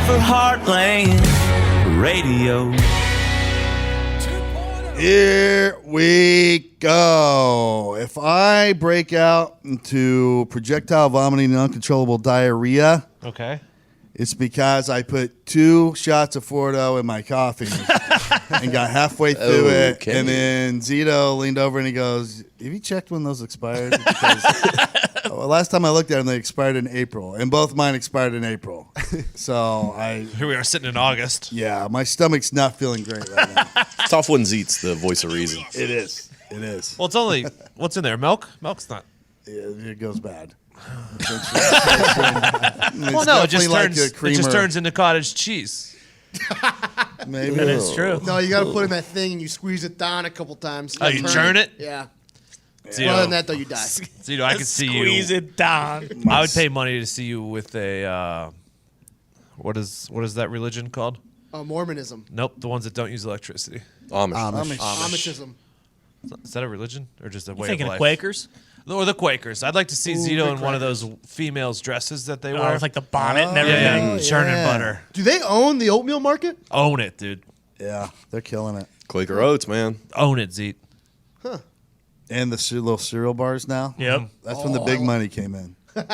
for Heartland Radio. Here we go. If I break out into projectile vomiting and uncontrollable diarrhea, Okay. it's because I put 2 shots of Fordo in my coffee and got halfway through it. Okay. And then Zito leaned over and he goes, have you checked when those expired? Because last time I looked at them, they expired in April. And both mine expired in April. So Here we are sitting in August. yeah, my stomach's not feeling great right now. Tough when Zeet's the voice of reason. It is. It is. Well, it's only, what's in there? Milk? Milk's not. Yeah, it goes bad. Well, no, it just, like turns, a it creamer. just turns into cottage cheese. Maybe. That is true. No, you got to put in that thing and you squeeze it down a couple times. Oh, you churn it? Yeah. Zito, Other than that, though, you die. Zito, I could see you. Squeeze it down. I would pay money to see you with a, what is that religion called? Mormonism. Nope, the ones that don't use electricity. Amishism. Is that a religion or just a way Thinking of of life? Quakers? Or the Quakers. I'd like to see Zito the in one of those females' dresses that they wear. With like the bonnet and yeah, everything. yeah. Churning butter. Do they own the oatmeal market? Own it, dude. Yeah, they're killing it. Quaker Oats, man. Own it, Zeet. And the little cereal bars now. Yep. That's when the big money came in. When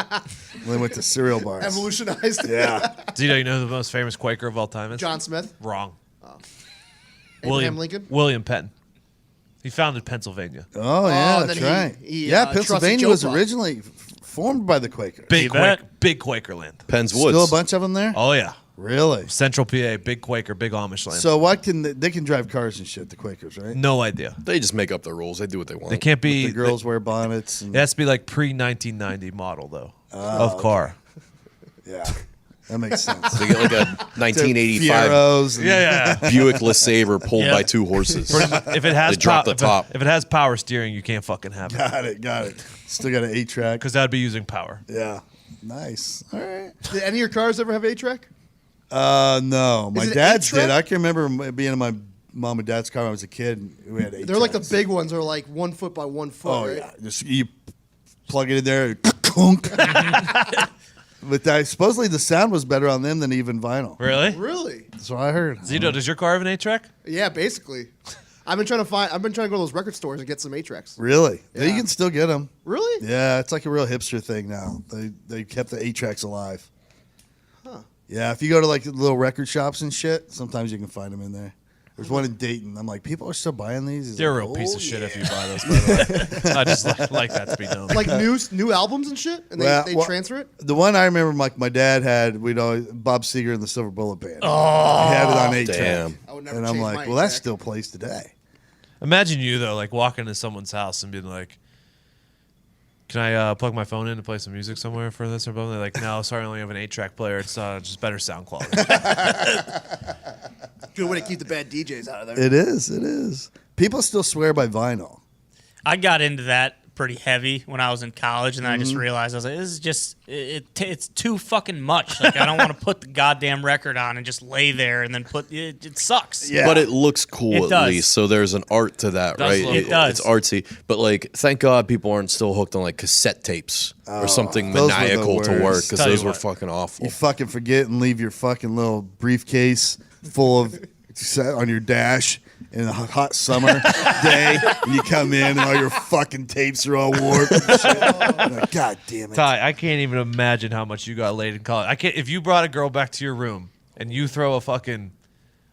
they went to cereal bars. Evolutionized. Yeah. Zito, you know who the most famous Quaker of all time is? John Smith. Wrong. Abraham Lincoln. William Penn. He founded Pennsylvania. Oh, yeah, and that's then right. he, Yeah, trusted Pennsylvania was Chopra. originally formed by the Quakers. Big bet. Big Quaker land. Penn's Woods. Still a bunch of them there? Oh, yeah. Really? Central PA, big Quaker, big Amish land. So what can they can drive cars and shit, the Quakers, right? No idea. They just make up the rules. They do what they want. They can't be. The girls wear bonnets. And, It has to be like pre-1990 model, though, of car. yeah, that makes sense. They get like a 1985 Fieros and- Yeah. Buick LeSabre pulled Yeah. by 2 horses. If it has They drop the top. If it has power steering, you can't fucking have it Got it. Still got an 8-track. because that would be using power. Yeah. Nice. All right. Did any of your cars ever have 8-track? No. My Is it dad's 8-track? did. I can remember being in my mom and dad's car when I was a kid. And we had 8 They're like the tracks. big ones. They're like 1 foot by 1 foot. Oh, right? yeah. Just you plug it in there. Clunk. But supposedly the sound was better on them than even vinyl. Really? Really? That's what I heard. Zito, does your car have an 8-track? Yeah, basically. I've been trying to go to those record stores and get some 8-tracks. Really? Yeah. You can still get them. Really? Yeah, it's like a real hipster thing now. They kept the 8-tracks alive. Huh. Yeah, if you go to like little record shops and shit, sometimes you can find them in there. There's one in Dayton. I'm like, people are still buying these? He's You're a like, real piece "Oh, of shit if yeah." you buy those, by the way. I just like that to be known. Like new albums and shit? And they transfer it? The one I remember, like my dad had, we'd always Bob Seger and the Silver Bullet Band. Oh, he had it on 8-track. damn. I would never And I'm change like, my well, that 8-track. still plays today. Imagine you, though, like walking into someone's house and being like, can I plug my phone in to play some music somewhere for this or something? They're like, no, sorry, I only have an 8-track player. It's just better sound quality. Good way to keep the bad DJs out of there. It is. People still swear by vinyl. I got into that pretty heavy when I was in college, and then I Mm-hmm. just realized I was like, "This is just it's too fucking much. Like I don't want to put the goddamn record on and just lay there and then put it. It sucks." Yeah. But it looks cool It at does. least. So there's an art to that, Does right? look It does. It's artsy. But like, thank God people aren't still hooked on like cassette tapes or something those were the maniacal to work worst. because Tell you those were what. fucking awful. You fucking forget and leave your fucking little briefcase full of on your dash in a hot summer day, and you come in and all your fucking tapes are all warped. And shit. Like, God damn it! Ty, I can't even imagine how much you got laid in college. I can't. If you brought a girl back to your room and you throw a vinyl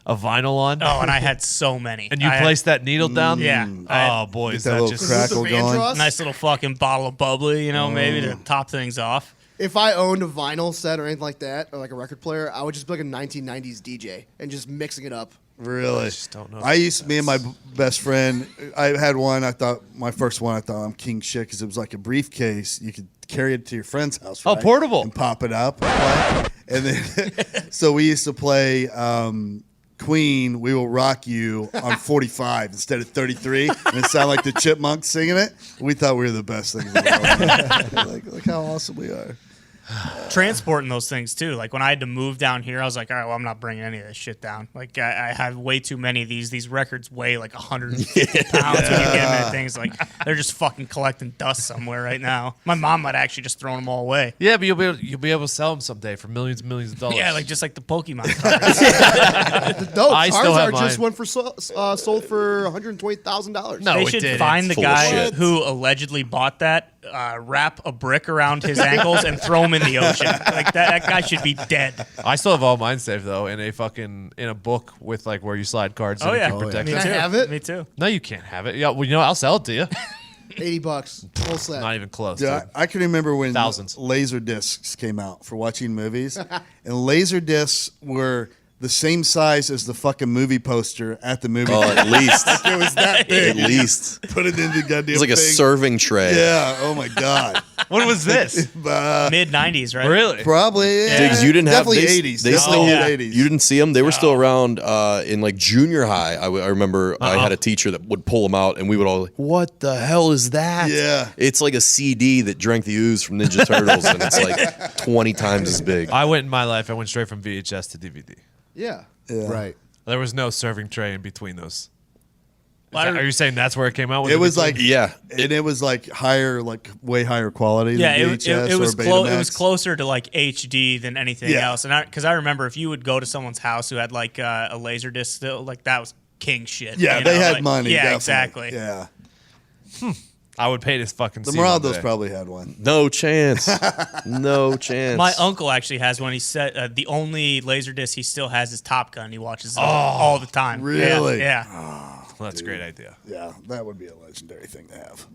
on, Oh, and I had so many. and you I had place that needle down, Yeah. Oh boy, is Get that that little just crackle Is this the going. Vandross? a nice little fucking bottle of bubbly, maybe to top things off. If I owned a vinyl set or anything like that, or like a record player, I would just be like a 1990s DJ and just mixing it up. Really? just don't know. Me and my best friend, I had one. I thought my first one. I thought I'm king shit because it was like a briefcase. You could carry it to your friend's house. Oh, right? portable. And pop it up. And then, so we used to play Queen, We Will Rock You on 45 instead of 33. And it sounded like the Chipmunks singing it. We thought we were the best thing in the world. Like, look how awesome we are. transporting those things too. Like when I had to move down here, I was like, all right, well, I'm not bringing any of this shit down. Like I have way too many of these. These records weigh like 150 pounds when you get them in things. Like they're just fucking collecting dust somewhere right now. My mom might actually just throw them all away. Yeah, but you'll be able to sell them someday for millions and millions of dollars. Yeah, like just like the Pokemon cards. No, I still have Charizard just mine. went for sold for $120,000. No, They it should didn't. find the Full of guy shit. who allegedly bought that, wrap a brick around his ankles, and throw him in the ocean. Like that guy should be dead. I still have all mine saved though in a book with like where you slide cards. Oh and yeah, you can protect me it. Can I too. have it? Me too. No, you can't have it. Yeah, well, I'll sell it to you. $80, full set. Not even close. Dude, dude. I can remember when Thousands. Laserdiscs came out for watching movies, and Laserdiscs were the same size as the fucking movie poster at the movie. Oh, theater. at least. It was that big. At least. Put it in the goddamn. It's like a thing. serving tray. Yeah. Oh my god. When was this? Mid '90s, right? Really? Probably. Yeah. Diggs, you didn't have definitely they, 80s. They Definitely still, yeah. 80s. You didn't see them. They were still around in like junior high. I remember I had a teacher that would pull them out, and we would all like, "What the hell is that?" Yeah. it's like a CD that drank the ooze from Ninja Turtles, and it's like 20 times as big. I went in my life. I went straight from VHS to DVD. Yeah. Yeah. Right. There was no serving tray in between those. Well, Are you saying that's where it came out? It was like Yeah. and it was like higher, like way higher quality. Yeah, than it VHS was or it was Betamax. closer to like HD than anything Yeah. else. And because I remember if you would go to someone's house who had like a laser disc still, like that was king shit. Yeah, you they know? had Like, money. Yeah, definitely. exactly. Yeah, I would pay this fucking. the scene one Moraldos day. probably had one. No chance. No chance. My uncle actually has one. He said the only laser disc he still has is Top Gun. He watches it all the time. Really? Yeah. yeah. Well, that's a great idea. Yeah, that would be a legendary thing to have.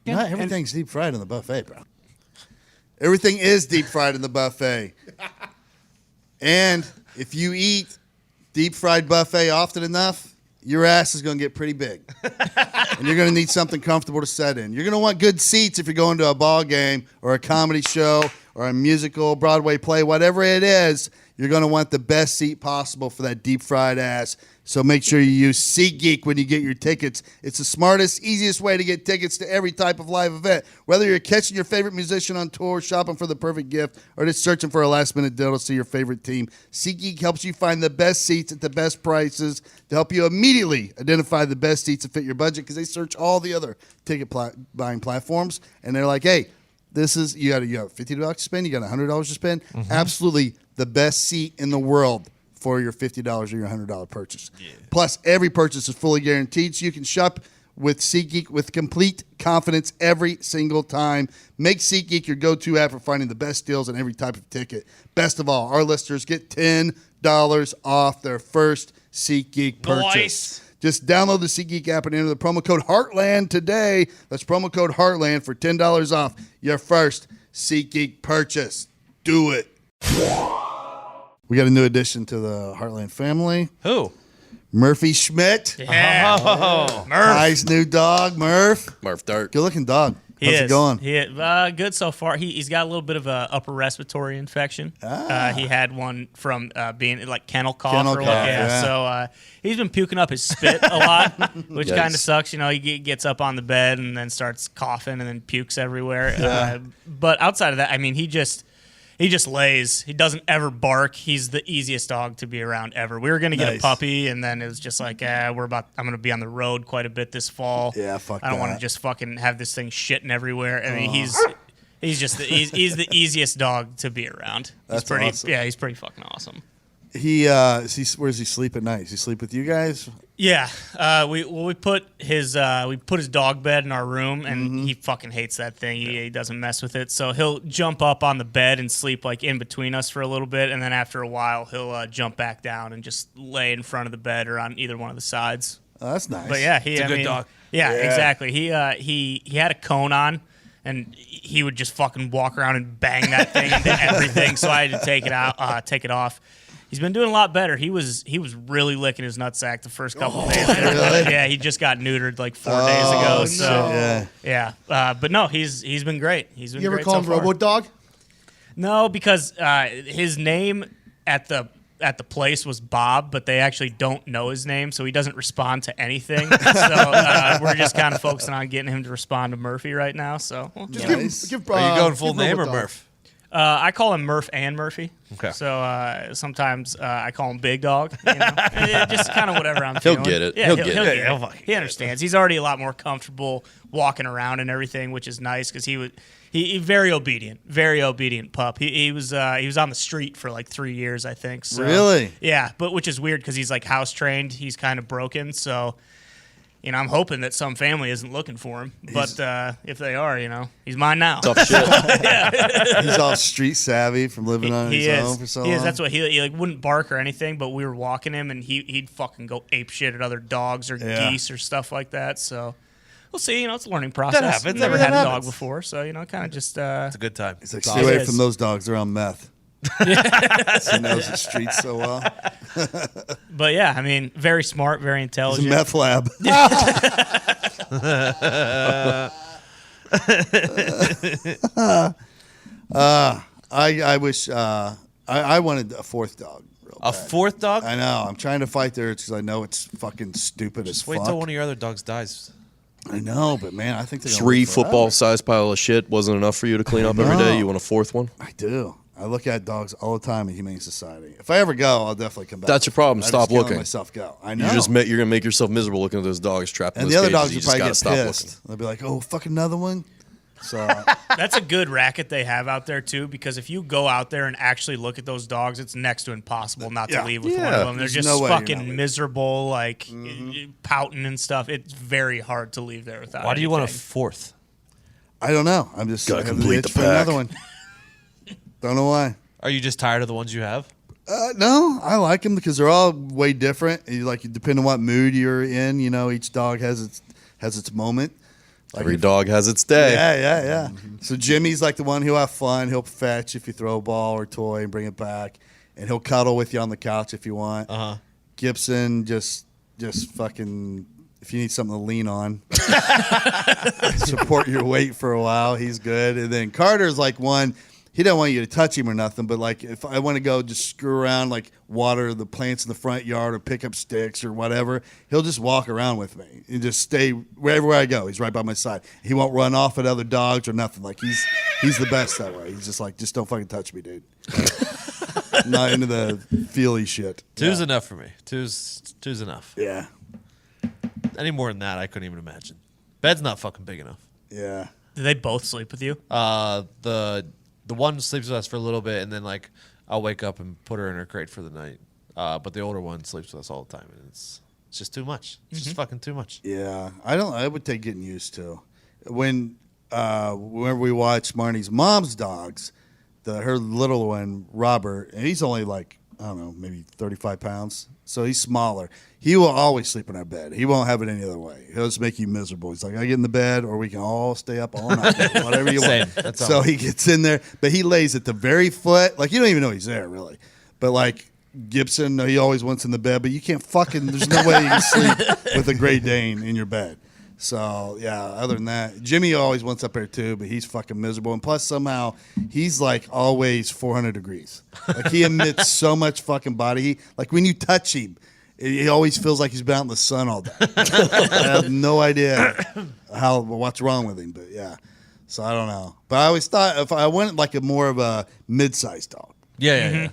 Not everything's deep fried in the buffet, bro. Everything is deep fried in the buffet. And if you eat deep fried buffet often enough, your ass is going to get pretty big. And you're going to need something comfortable to sit in. You're going to want good seats if you're going to a ball game or a comedy show or a musical, Broadway play, whatever it is. You're going to want the best seat possible for that deep fried ass. So make sure you use SeatGeek when you get your tickets. It's the smartest, easiest way to get tickets to every type of live event. Whether you're catching your favorite musician on tour, shopping for the perfect gift, or just searching for a last-minute deal to see your favorite team, SeatGeek helps you find the best seats at the best prices to help you immediately identify the best seats that fit your budget because they search all the other ticket buying platforms, and they're like, hey, this is you got $50 to spend, you got $100 to spend. Absolutely the best seat in the world for your $50 or your $100 purchase. Yeah. Plus, every purchase is fully guaranteed, so you can shop with SeatGeek with complete confidence every single time. Make SeatGeek your go-to app for finding the best deals on every type of ticket. Best of all, our listeners get $10 off their first SeatGeek purchase. Nice. Just download the SeatGeek app and enter the promo code Heartland today. That's promo code Heartland for $10 off your first SeatGeek purchase. Do it. We got a new addition to the Heartland family. Who? Murphy Schmidt. Yeah. Oh, Nice new dog, Murph. Murph Dart. Good looking dog. He How's is. it going? Good so far. He's got a little bit of a upper respiratory infection. He had one from being like kennel cough. Kennel or cough, what, yeah. So he's been puking up his spit a lot, which Yikes. kind of sucks. You know, he gets up on the bed and then starts coughing and then pukes everywhere. But outside of that, I mean, he just lays. He doesn't ever bark. He's the easiest dog to be around ever. We were going to get Nice. a puppy, and then it was just like, I'm going to be on the road quite a bit this fall. Yeah, fuck I don't want that. to just fucking have this thing shitting everywhere. I mean, he's he's the easiest dog to be around. That's he's pretty, awesome. Yeah, he's pretty fucking awesome. Where does he sleep at night? Does he sleep with you guys? Yeah, we put his dog bed in our room, and he fucking hates that thing. He doesn't mess with it, so he'll jump up on the bed and sleep like in between us for a little bit, and then after a while he'll jump back down and just lay in front of the bed or on either one of the sides. Oh, that's nice. But yeah, a good dog. Yeah, Yeah. exactly. He had a cone on, and he would just fucking walk around and bang that thing into everything. So I had to take it off. He's been doing a lot better. He was really licking his nutsack the first couple of days. really? Yeah, he just got neutered like 4 days ago. no. So Yeah. but no, he's been great. He's been You ever great call so him far. Robo Dog? No, because his name at the at the place was Bob, but they actually don't know his name, so he doesn't respond to anything. So we're just kind of focusing on getting him to respond to Murphy right now. So Just Nice. give, Are you going full give name or Robot Dog. Murph? I call him Murph and Murphy. Okay. So sometimes I call him Big Dog. You know? Just kind of whatever I'm He'll feeling. get it. Yeah, He'll he'll get get it. it. Yeah, he'll fucking He understands. He's already a lot more comfortable walking around and everything, which is nice because he very obedient pup. He was on the street for like 3 years, I think. So, Really? Yeah, but which is weird because he's like house trained. He's kind of broken, so. You know, I'm hoping that some family isn't looking for him, but if they are, you know, he's mine now. Tough shit. He's all street savvy from living on his own for so long. He is. That's what he like. Wouldn't bark or anything, but we were walking him, and he'd fucking go ape shit at other dogs or geese or stuff like that. So we'll see. You know, it's a learning process. happens. Never That had a dog happens. before, so you know, kind of just. It's a good time. He's like, stay away is. from those dogs. They're on meth. He knows the streets so well. But yeah, I mean, very smart, very He's a intelligent. meth lab. I wish I wanted a fourth dog. Real A bad. fourth dog? I know. I'm trying to fight there because I know it's fucking stupid as Just wait fuck. till one of your other dogs dies. I know, but man, I think they're gonna 3 live forever. football-sized pile of shit wasn't enough for you to clean up every day. You want a fourth one? I do. I look at dogs all the time in Humane Society. If I ever go, I'll definitely come back. That's your problem. I Stop just can't let looking. myself go. I know. You're gonna make yourself miserable looking at those dogs trapped in and those the other cages. dogs You will just probably gotta get stop pissed. looking. They'll be like, "Oh, fucking another one." So That's a good racket they have out there too, because if you go out there and actually look at those dogs, it's next to impossible not to Yeah. leave with one Yeah. of them. They're There's just no way you're not fucking leaving. miserable, like pouting and stuff. It's very hard to leave there without. Why do you want a anything. fourth? I don't know. I'm just Gotta I have complete itch the for pack. another one. Don't know why. Are you just tired of the ones you have? No, I like them because they're all way different. Depending on what mood you're in, you know, each dog has its moment. Like Every dog has its day. Yeah. So Jimmy's like the one who'll have fun. He'll fetch if you throw a ball or toy and bring it back, and he'll cuddle with you on the couch if you want. Gibson just fucking. If you need something to lean on, support your weight for a while. He's good. And then Carter's like one. He don't want you to touch him or nothing, but like if I want to go just screw around, like water the plants in the front yard or pick up sticks or whatever, he'll just walk around with me and just stay wherever I go. He's right by my side. He won't run off at other dogs or nothing. Like he's the best that way. He's just like, just don't fucking touch me, dude. I'm not into the feely shit. Two's enough for me. Two's enough. Yeah. Any more than that, I couldn't even imagine. Bed's not fucking big enough. Yeah. Do they both sleep with you? The one sleeps with us for a little bit, and then like I'll wake up and put her in her crate for the night. But the older one sleeps with us all the time, and it's just too much. It's just fucking too much. Yeah, I would take getting used to. Whenever we watch Marnie's mom's dogs, her little one, Robert, and he's only like, I don't know, maybe 35 pounds. So he's smaller. He will always sleep in our bed. He won't have it any other way. He'll just make you miserable. He's like, I get in the bed, or we can all stay up all night, whatever you Same. want. That's So all. he gets in there, but he lays at the very foot. Like, you don't even know he's there, really. But like Gibson, he always wants in the bed, but you can't fucking, there's no way you can sleep with a Great Dane in your bed. So, yeah, other than that, Jimmy always wants up there too, but he's fucking miserable. And plus, somehow, he's like always 400 degrees. Like, he emits so much fucking body heat. Like, when you touch him, he always feels like he's been out in the sun all day. I have no idea what's wrong with him, but yeah. So, I don't know. But I always thought if I went like more of a mid-sized dog. Yeah.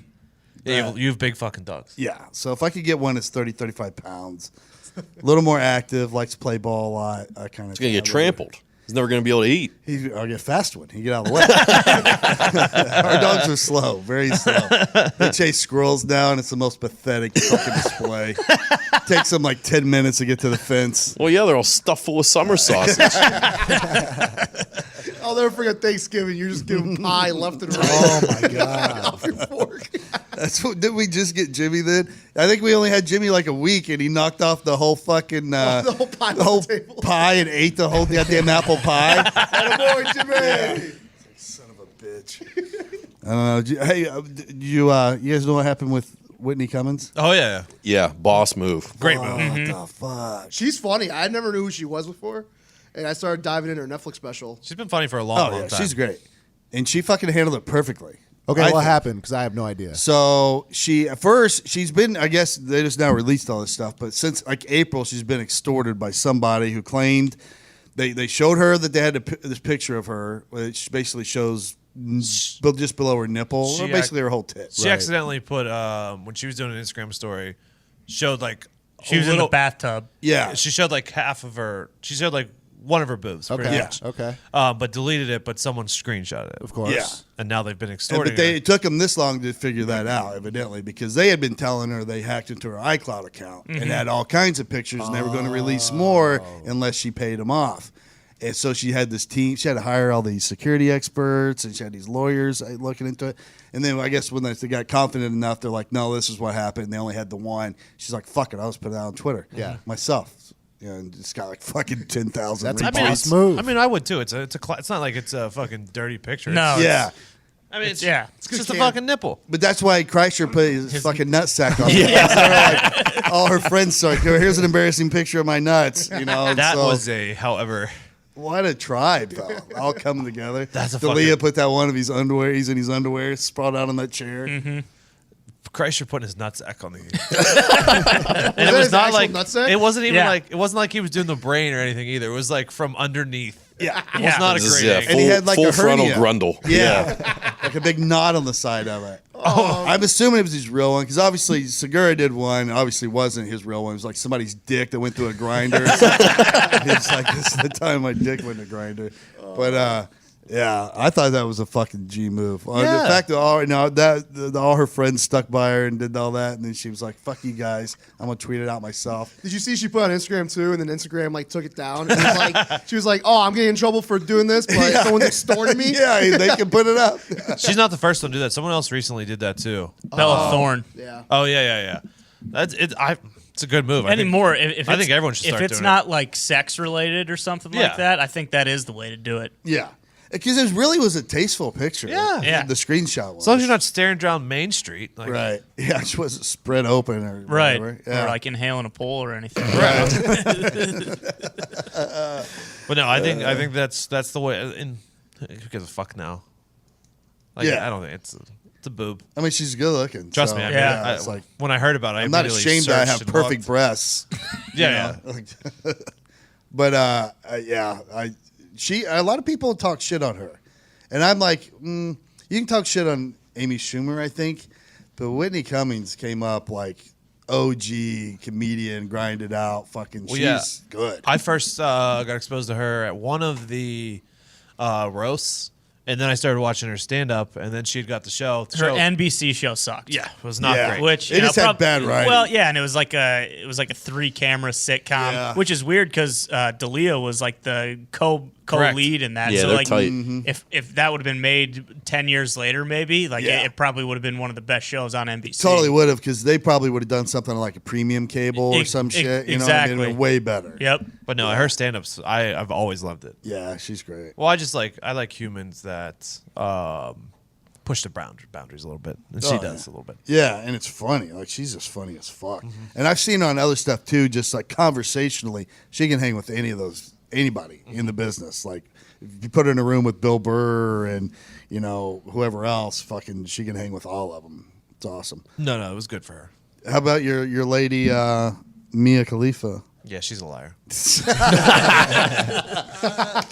You have big fucking dogs. Yeah. So, if I could get one that's 30, 35 pounds. A little more active, likes to play ball a lot. That kind of. He's gonna get trampled. He's never gonna be able to eat. I'll get a fast one. He get out of the way. Our dogs are slow, very slow. They chase squirrels down. It's the most pathetic fucking display. Takes them like 10 minutes to get to the fence. Well, yeah, they're all stuffed full of summer sausage. I'll never forget Thanksgiving. You're just giving pie left and right. Oh my god! Off your fork. That's what. Did we just get Jimmy then? I think we only had Jimmy like a week, and he knocked off the whole fucking The whole pie on the whole the table. pie and ate the whole goddamn apple pie. Attaboy, Jimmy. Son of a bitch. I don't know. You guys know what happened with Whitney Cummings? Oh yeah. Yeah, boss move. Great What move. the fuck? She's funny. I never knew who she was before, and I started diving into her Netflix special. She's been funny for a long, Oh long yeah, time. she's great, and she fucking handled it perfectly. Okay, I what think. happened? Because I have no idea. So she's been, I guess they just now released all this stuff, but since like April, she's been extorted by somebody who claimed they showed her that they had this picture of her, which basically shows just below her nipple, or basically her whole tit. She accidentally put when she was doing an Instagram story, showed like She was in the bathtub. Yeah. She showed like half of her. She showed like one of her boobs. Pretty Okay. much. Okay. But deleted it. But someone screenshot it. Of course. Yeah. And now they've been But extorting it took them this long to figure that out, evidently, because they had been telling her they hacked into her iCloud account and had all kinds of pictures, and they were going to release more unless she paid them off. And so she had this team. She had to hire all these security experts, and she had these lawyers looking into it. And then I guess when they got confident enough, they're like, "No, this is what happened." And they only had the one. She's like, "Fuck it, I'll just put it out on Twitter." Yeah. Myself. And it's got like fucking 10,000 That's a retweets. boss move. I mean, I would too. It's not like it's a fucking dirty picture. No. Yeah. I mean, it's just a Cam. fucking nipple. But that's why Kreischer put his fucking nutsack on. Like, all her friends started, here's an embarrassing picture of my nuts. You know, That so, was however. what a tribe, though. All coming together. That's a Dalia fucking- put that one of his underwear. He's in his underwear, sprawled out on that chair. Kreischer putting his nutsack on the. And it was his not actual like nutsack? it wasn't even Yeah. like it wasn't like he was doing the brain or anything either. It was like from underneath. Yeah. It was not a This is, great angle. And he had like full a frontal hernia. grundle. Yeah. Like a big knot on the side of it. I'm assuming it was his real one because obviously Segura did one. Obviously wasn't his real one. It was like somebody's dick that went through a grinder. It's like, this is the time my dick went to a grinder. But yeah, I thought that was a fucking G move. The Yeah. fact that all her friends stuck by her and did all that, and then she was like, "Fuck you guys, I'm gonna tweet it out myself." Did you see she put on Instagram too, and then Instagram like took it down? And it was like, she was like, "Oh, I'm getting in trouble for doing this, but someone's extorting me." Yeah, they can put it up. She's not the first one to do that. Someone else recently did that too. Bella Thorne. Yeah. Oh yeah. That's it. It's a good move. I think- Anymore, if I it's- think everyone should start If it's doing not like sex related or something Yeah. like that, I think that is the way to do it. Yeah, because it really was a tasteful picture. Yeah. Yeah. The screenshot was. As long as you're not staring down Main Street, like, Right. Yeah, she wasn't spread open or Right. whatever. Yeah. Or like inhaling a pole or anything. But no, I think that's the way. And who gives a fuck now? Like, Yeah. I don't think it's a boob. I mean, she's good looking. Trust so, me. I mean, Yeah. it's like when I heard about it, I'm not ashamed that I have perfect breasts. Yeah, But a lot of people talk shit on her, and I'm like, you can talk shit on Amy Schumer, I think, but Whitney Cummings came up like OG comedian, grinded out, fucking. Well, she's yeah. good. I first got exposed to her at one of the roasts, and then I started watching her stand up, and then she'd got the show. Her NBC show sucked. Yeah, it was not Yeah. great. Which It just had bad writing. Well, yeah, and it was like a 3-camera sitcom, Yeah. which is weird because Dalia was like the co-lead in that. Yeah, so they're like, tight. if that would have been made 10 years later, maybe like Yeah. it probably would have been one of the best shows on NBC. Totally would have, because they probably would have done something like a premium cable or Ex- some ex- shit. You know what I mean? exactly. Way better. Yep. But no, her stand ups, I've always loved it. Yeah, she's great. Well, I like humans that push the boundaries a little bit, and she Oh, does a little bit. Yeah, and it's funny. Like, she's just funny as fuck. And I've seen her on other stuff too, just like conversationally. She can hang with anybody in the business. Like, if you put her in a room with Bill Burr and, whoever else, fucking, she can hang with all of them. It's awesome. No, it was good for her. How about your lady, Mia Khalifa? Yeah, she's a liar.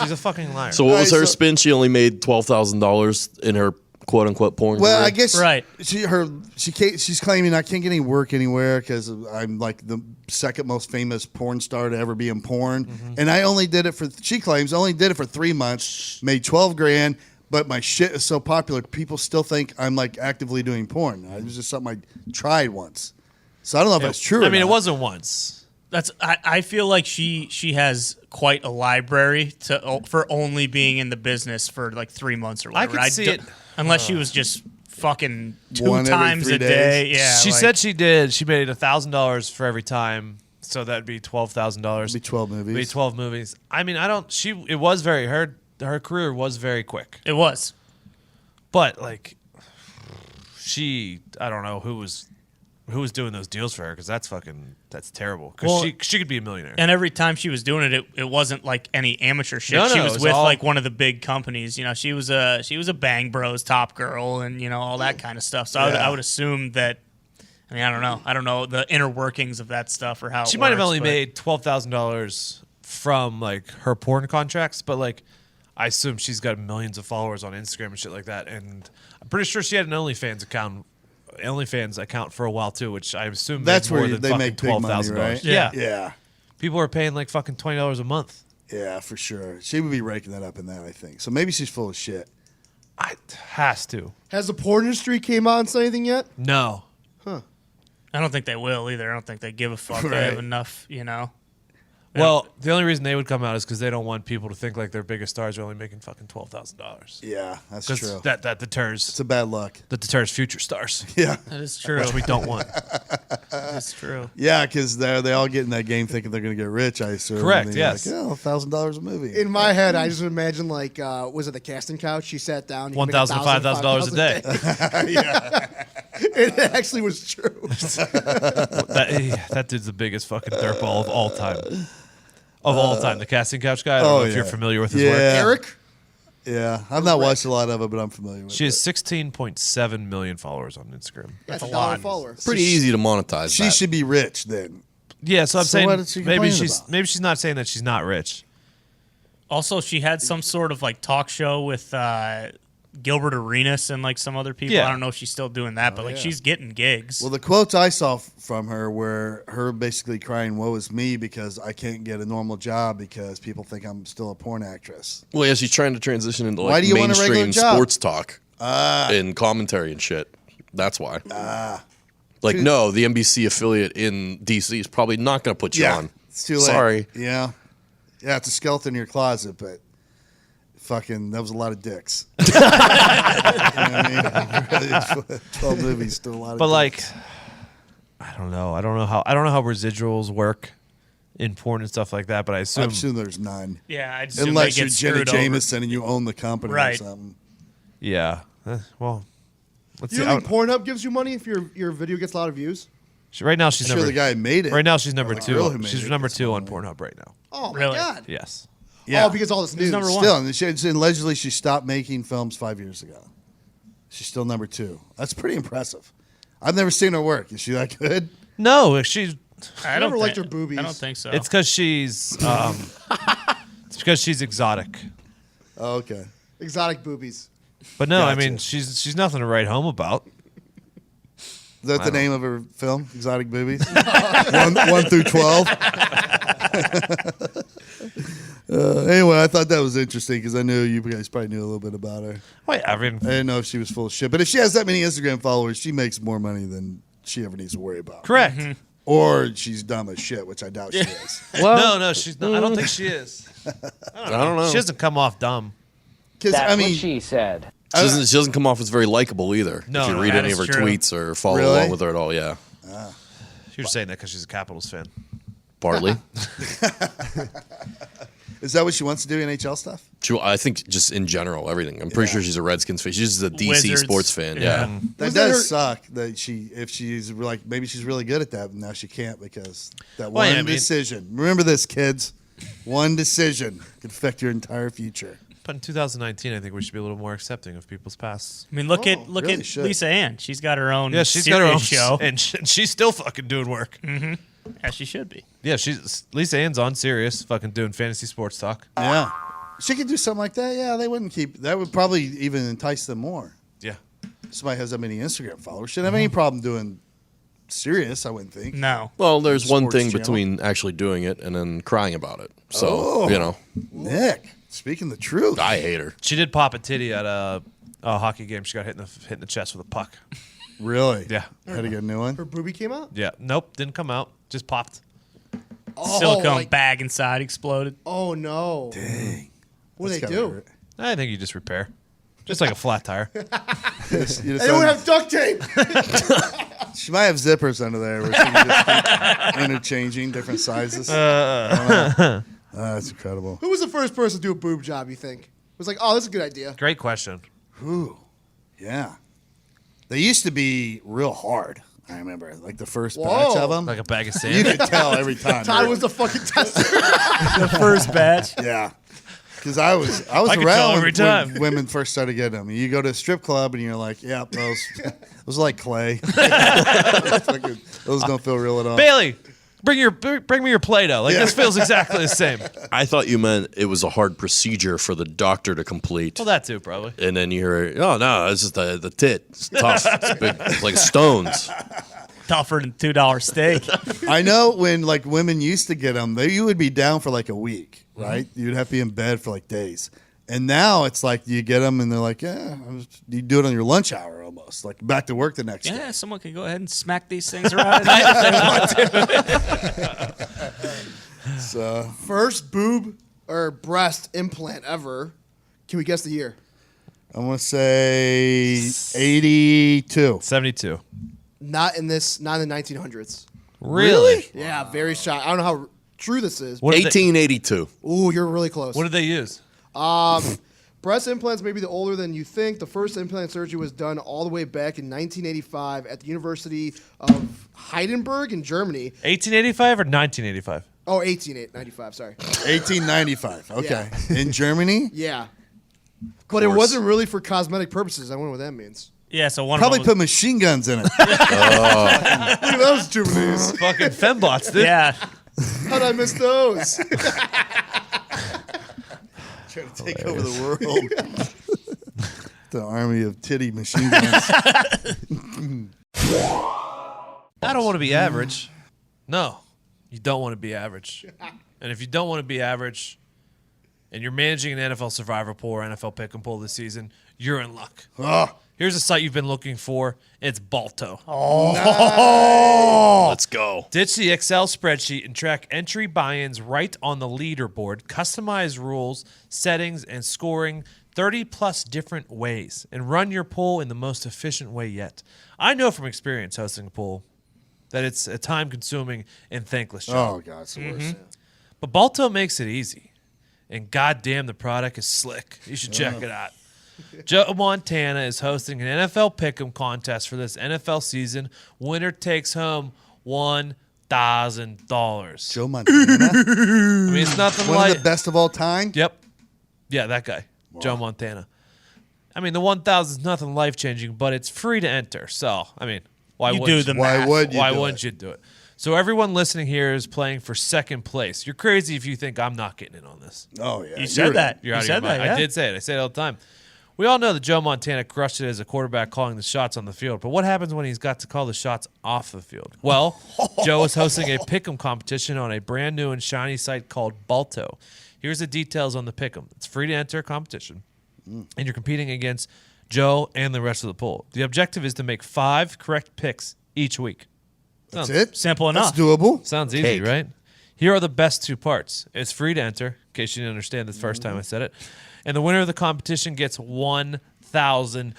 She's a fucking liar. So what was Alright, her so- spin? She only made $12,000 in her quote unquote porn. Well, career? I guess Right. she's claiming I can't get any work anywhere because I'm like the second most famous porn star to ever be in porn, and I only did it for. She claims only did it for 3 months, made $12,000, but my shit is so popular, people still think I'm like actively doing porn. It was just something I tried once, so I don't know if that's true. I or mean, it not. wasn't once. I feel like she has quite a library for only being in the business for like 3 months or whatever. I could see don't- it. Unless she was just fucking One two every times 3 a day. days. Yeah. She like- said she did. She made $1,000 for every time, so that'd be $12,000. It'd be 12 movies. Be 12 movies. I mean, it was very her career was very quick, it was. but like I don't know who was who was doing those deals for her, because that's terrible. Because Well, she could be a millionaire. And every time she was doing it, it wasn't like any amateur shit. No, She it was was with all- like one of the big companies. You know, she was a Bang Bros top girl, and you know all that kind of stuff. So I would assume that. I mean, I don't know the inner workings of that stuff or how She it might have works, only but- made $12,000 from like her porn contracts, but like I assume she's got millions of followers on Instagram and shit like that. And I'm pretty sure she had an OnlyFans account for a while too, which I assume That's made more where than they fucking make big money, $12,000. right? Yeah. Yeah. People are paying like fucking $20 a month. Yeah, for sure. She would be raking that up in that, I think. So maybe she's full of shit. Has to. Has the porn industry came out and said anything yet? No. I don't think they will either. I don't think they give a fuck. They Right. have enough, you know. Well, the only reason they would come out is because they don't want people to think like their biggest stars are only making fucking $12,000. Yeah, that's Because true. that deters It's a bad luck. future stars, Yeah. That is true. which we don't want. That's true. Yeah, because they all get in that game thinking they're going to get rich, I assume. Correct, And they're yes. Like, oh, $1,000 a movie. In my head, I just imagine like, was it the casting couch? She sat down. you can make $1,000, $5,000 a day. It actually was true. that dude's the biggest fucking dirtball of all time. Of all time, the casting couch guy. I don't know if you're familiar with his work. Eric? Yeah, I've not watched a lot of it, but I'm familiar with She it. has 16.7 million followers on Instagram. That's a a dollar lot. follower. Pretty easy to monetize. She that. should be rich then. Yeah, so I'm So what saying is she maybe complaining about? she's not saying that she's not rich. Also, she had some sort of like talk show with Gilbert Arenas and like some other people. Yeah. I don't know if she's still doing that, but like she's getting gigs. Well, the quotes I saw from her were her basically crying, "Woe is me," because I can't get a normal job because people think I'm still a porn actress. Well, yeah, she's trying to transition into Why like do you want a regular mainstream job? sports talk and commentary and shit. That's why. Like, no, the NBC affiliate in DC is probably not going to put you on. It's too late. Sorry. Yeah. Yeah, it's a skeleton in your closet, but fucking, that was a lot of dicks. You know what I mean? 12 movies, still a lot of But dicks. like, I don't know how residuals work in porn and stuff like that. But I I assume assume there's none. yeah, I assume Unless they you're get Jenna screwed over. Jameson and you own the company or Right. something. yeah. Well, let's Do you see. think Pornhub gives you money if your video gets a lot of views? Right now she's I'm sure the guy who made it. Right now she's number the two. girl who made She's it number gets 2 on money. Pornhub right now. Oh my Really? god! Yes. Yeah. Oh, because all this news. number one. Still, and allegedly she stopped making films 5 years ago. She's still number 2. That's pretty impressive. I've never seen her work. Is she that good? No, she's. I never don't liked thi- her boobies. I don't think so. It's because she's. It's because she's exotic. Oh, okay. Exotic boobies. But no, I Gotcha. mean she's nothing to write home about. Is that the name of her film? Exotic Boobies? 1 through 12? Anyway, I thought that was interesting because I knew you guys probably knew a little bit about her. Wait, I mean, I didn't know if she was full of shit. But if she has that many Instagram followers, she makes more money than she ever needs to worry about. correct. Or she's dumb as shit, which I doubt she is. No, she's not. I don't think she is. I don't know. She doesn't come off dumb. Because, That's I mean, what she said. She doesn't come off as very likable either. No, if you no, read that any of her is true. tweets or follow Really? along with her at all, yeah. You're saying that because she's a Capitals fan. Partly. is that what she wants to do, NHL stuff? I think just in general, everything. I'm pretty sure she's a Redskins fan. She's just a DC Wizards. sports fan. Yeah. Yeah. That Was does that her- suck that if she's like, maybe she's really good at that, but now she can't because that Well, one yeah, I mean- decision. Remember this, kids. One decision could affect your entire future. But in 2019, I think we should be a little more accepting of people's pasts. I mean, look really at should. Lisa Ann. She's got her own. Yeah, she's got her own show, and she's still fucking doing work. as she should be. Yeah, she's Lisa Ann's on Sirius, fucking doing fantasy sports talk. Yeah. She could do something like that. Yeah, they wouldn't keep. That would probably even entice them more. Yeah, Somebody has that many Instagram followers. Shouldn't have any problem doing serious, I wouldn't think. No, Well, there's one Sports thing channel. between actually doing it and then crying about it. So, Nick, speaking the truth. I hate her. she did pop a titty at a hockey game. She got hit in the chest with a puck. Really? Yeah, Had to get a new one? Her boobie came out. yeah. Nope, didn't come out. Just popped. silicone like- bag inside exploded. Oh no! Dang. What do they That's do? gotta hurt. I think you just repair, just like a flat tire. You just They don't have duct tape. she might have zippers under there where she can just keep interchanging different sizes. That's incredible. Who was the first person to do a boob job? You think? It was like, oh, this is a good idea. Great question. Yeah. They used to be real hard. I remember, like the first Whoa. batch of them. Like a bag of You sand. could tell every time. Todd was the fucking tester. The first batch. Yeah. Because I was I could tell around every when time. women first started getting them. You go to a strip club and you're like, yeah, those are like clay. Those don't feel real at all. Bailey, bring me your Play-Doh. Like this feels exactly the same. I thought you meant it was a hard procedure for the doctor to complete. Well, that too, probably. And then you hear, oh no, it's just the tit. It's tough. It's big. It's like stones. Tougher than $2 steak. I know when like women used to get them, you would be down for like a week, right? You'd have to be in bed for like days. And now it's like you get them and they're like, yeah, you do it on your lunch hour almost, like back to work the next day. Yeah, someone could go ahead and smack these things around if they want to. So First boob or breast implant ever. Can we guess the year? I'm gonna say 82. 72. Not in the 1900s. Really? Yeah, very shocked. I don't know how true this is. What did 1882. Ooh, you're really close. What did they use? Breast implants may be the older than you think. The first implant surgery was done all the way back in 1985 at the University of Heidelberg in Germany. 1885 or 1985? Oh, 1895, sorry. 1895. Okay. In Germany? Yeah. But it wasn't really for cosmetic purposes. I wonder what that means. Yeah, so one Probably of put them machine guns in it. Look at those Germans. Fucking fembots, dude. yeah. How'd I miss those? Trying to take over the world. The army of titty machine guns. I don't want to be average. No, you don't want to be average. And if you don't want to be average and you're managing an NFL Survivor pool or NFL Pick and Pool this season, you're in luck. Oh, Here's a site you've been looking for. It's Balto. Let's go. Ditch the Excel spreadsheet and track entry buy-ins right on the leaderboard. Customize rules, settings, and scoring 30-plus different ways. And run your pool in the most efficient way yet. I know from experience hosting a pool that it's a time-consuming and thankless job. oh God, it's the worst. But Balto makes it easy. And goddamn, the product is slick. You should check it out. Joe Montana is hosting an NFL Pick'em contest for this NFL season. Winner takes home $1,000. Joe Montana, I mean, it's nothing one like... of the best of all time. Yep. Yeah, that guy. Joe Montana. I mean, the 1,000 is nothing life-changing, but it's free to enter. So, I mean, why You wouldn't do the Why math. would you? Why do wouldn't it? you do it? So everyone listening here is playing for second place. You're crazy if you think I'm not getting in on this. Oh yeah, You said that. You're You out of said your mind. that, yeah. I did say it. I say it all the time. We all know that Joe Montana crushed it as a quarterback calling the shots on the field. But what happens when he's got to call the shots off the field? Well, Joe is hosting a pick'em competition on a brand new and shiny site called Balto. Here's the details on the pick'em. It's free to enter a competition, and you're competing against Joe and the rest of the pool. The objective is to make 5 correct picks each week. That's it. Simple enough. That's doable. Sounds easy, Cake. right? Here are the best 2 parts. It's free to enter, in case you didn't understand the first time I said it. And the winner of the competition gets $1,000. $1,000.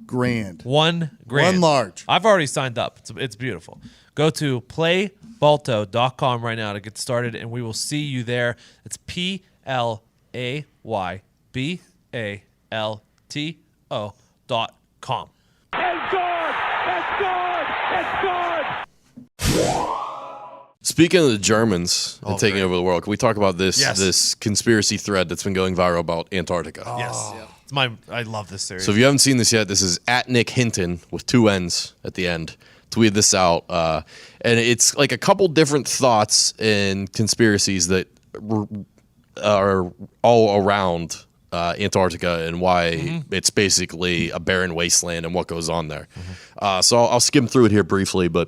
$1,000. One large. I've already signed up. It's beautiful. Go to playbalto.com right now to get started, and we will see you there. It's PLAYBALTO.com. Speaking of the Germans and taking great. over the world, can we talk about this Yes. this conspiracy thread that's been going viral about Antarctica? Yes. It's I love this series. So if you haven't seen this yet, this is at Nick Hinton with 2 N's at the end. Tweeted this out, and it's like a couple different thoughts and conspiracies that are all around Antarctica and why it's basically a barren wasteland and what goes on there. So I'll skim through it here briefly, but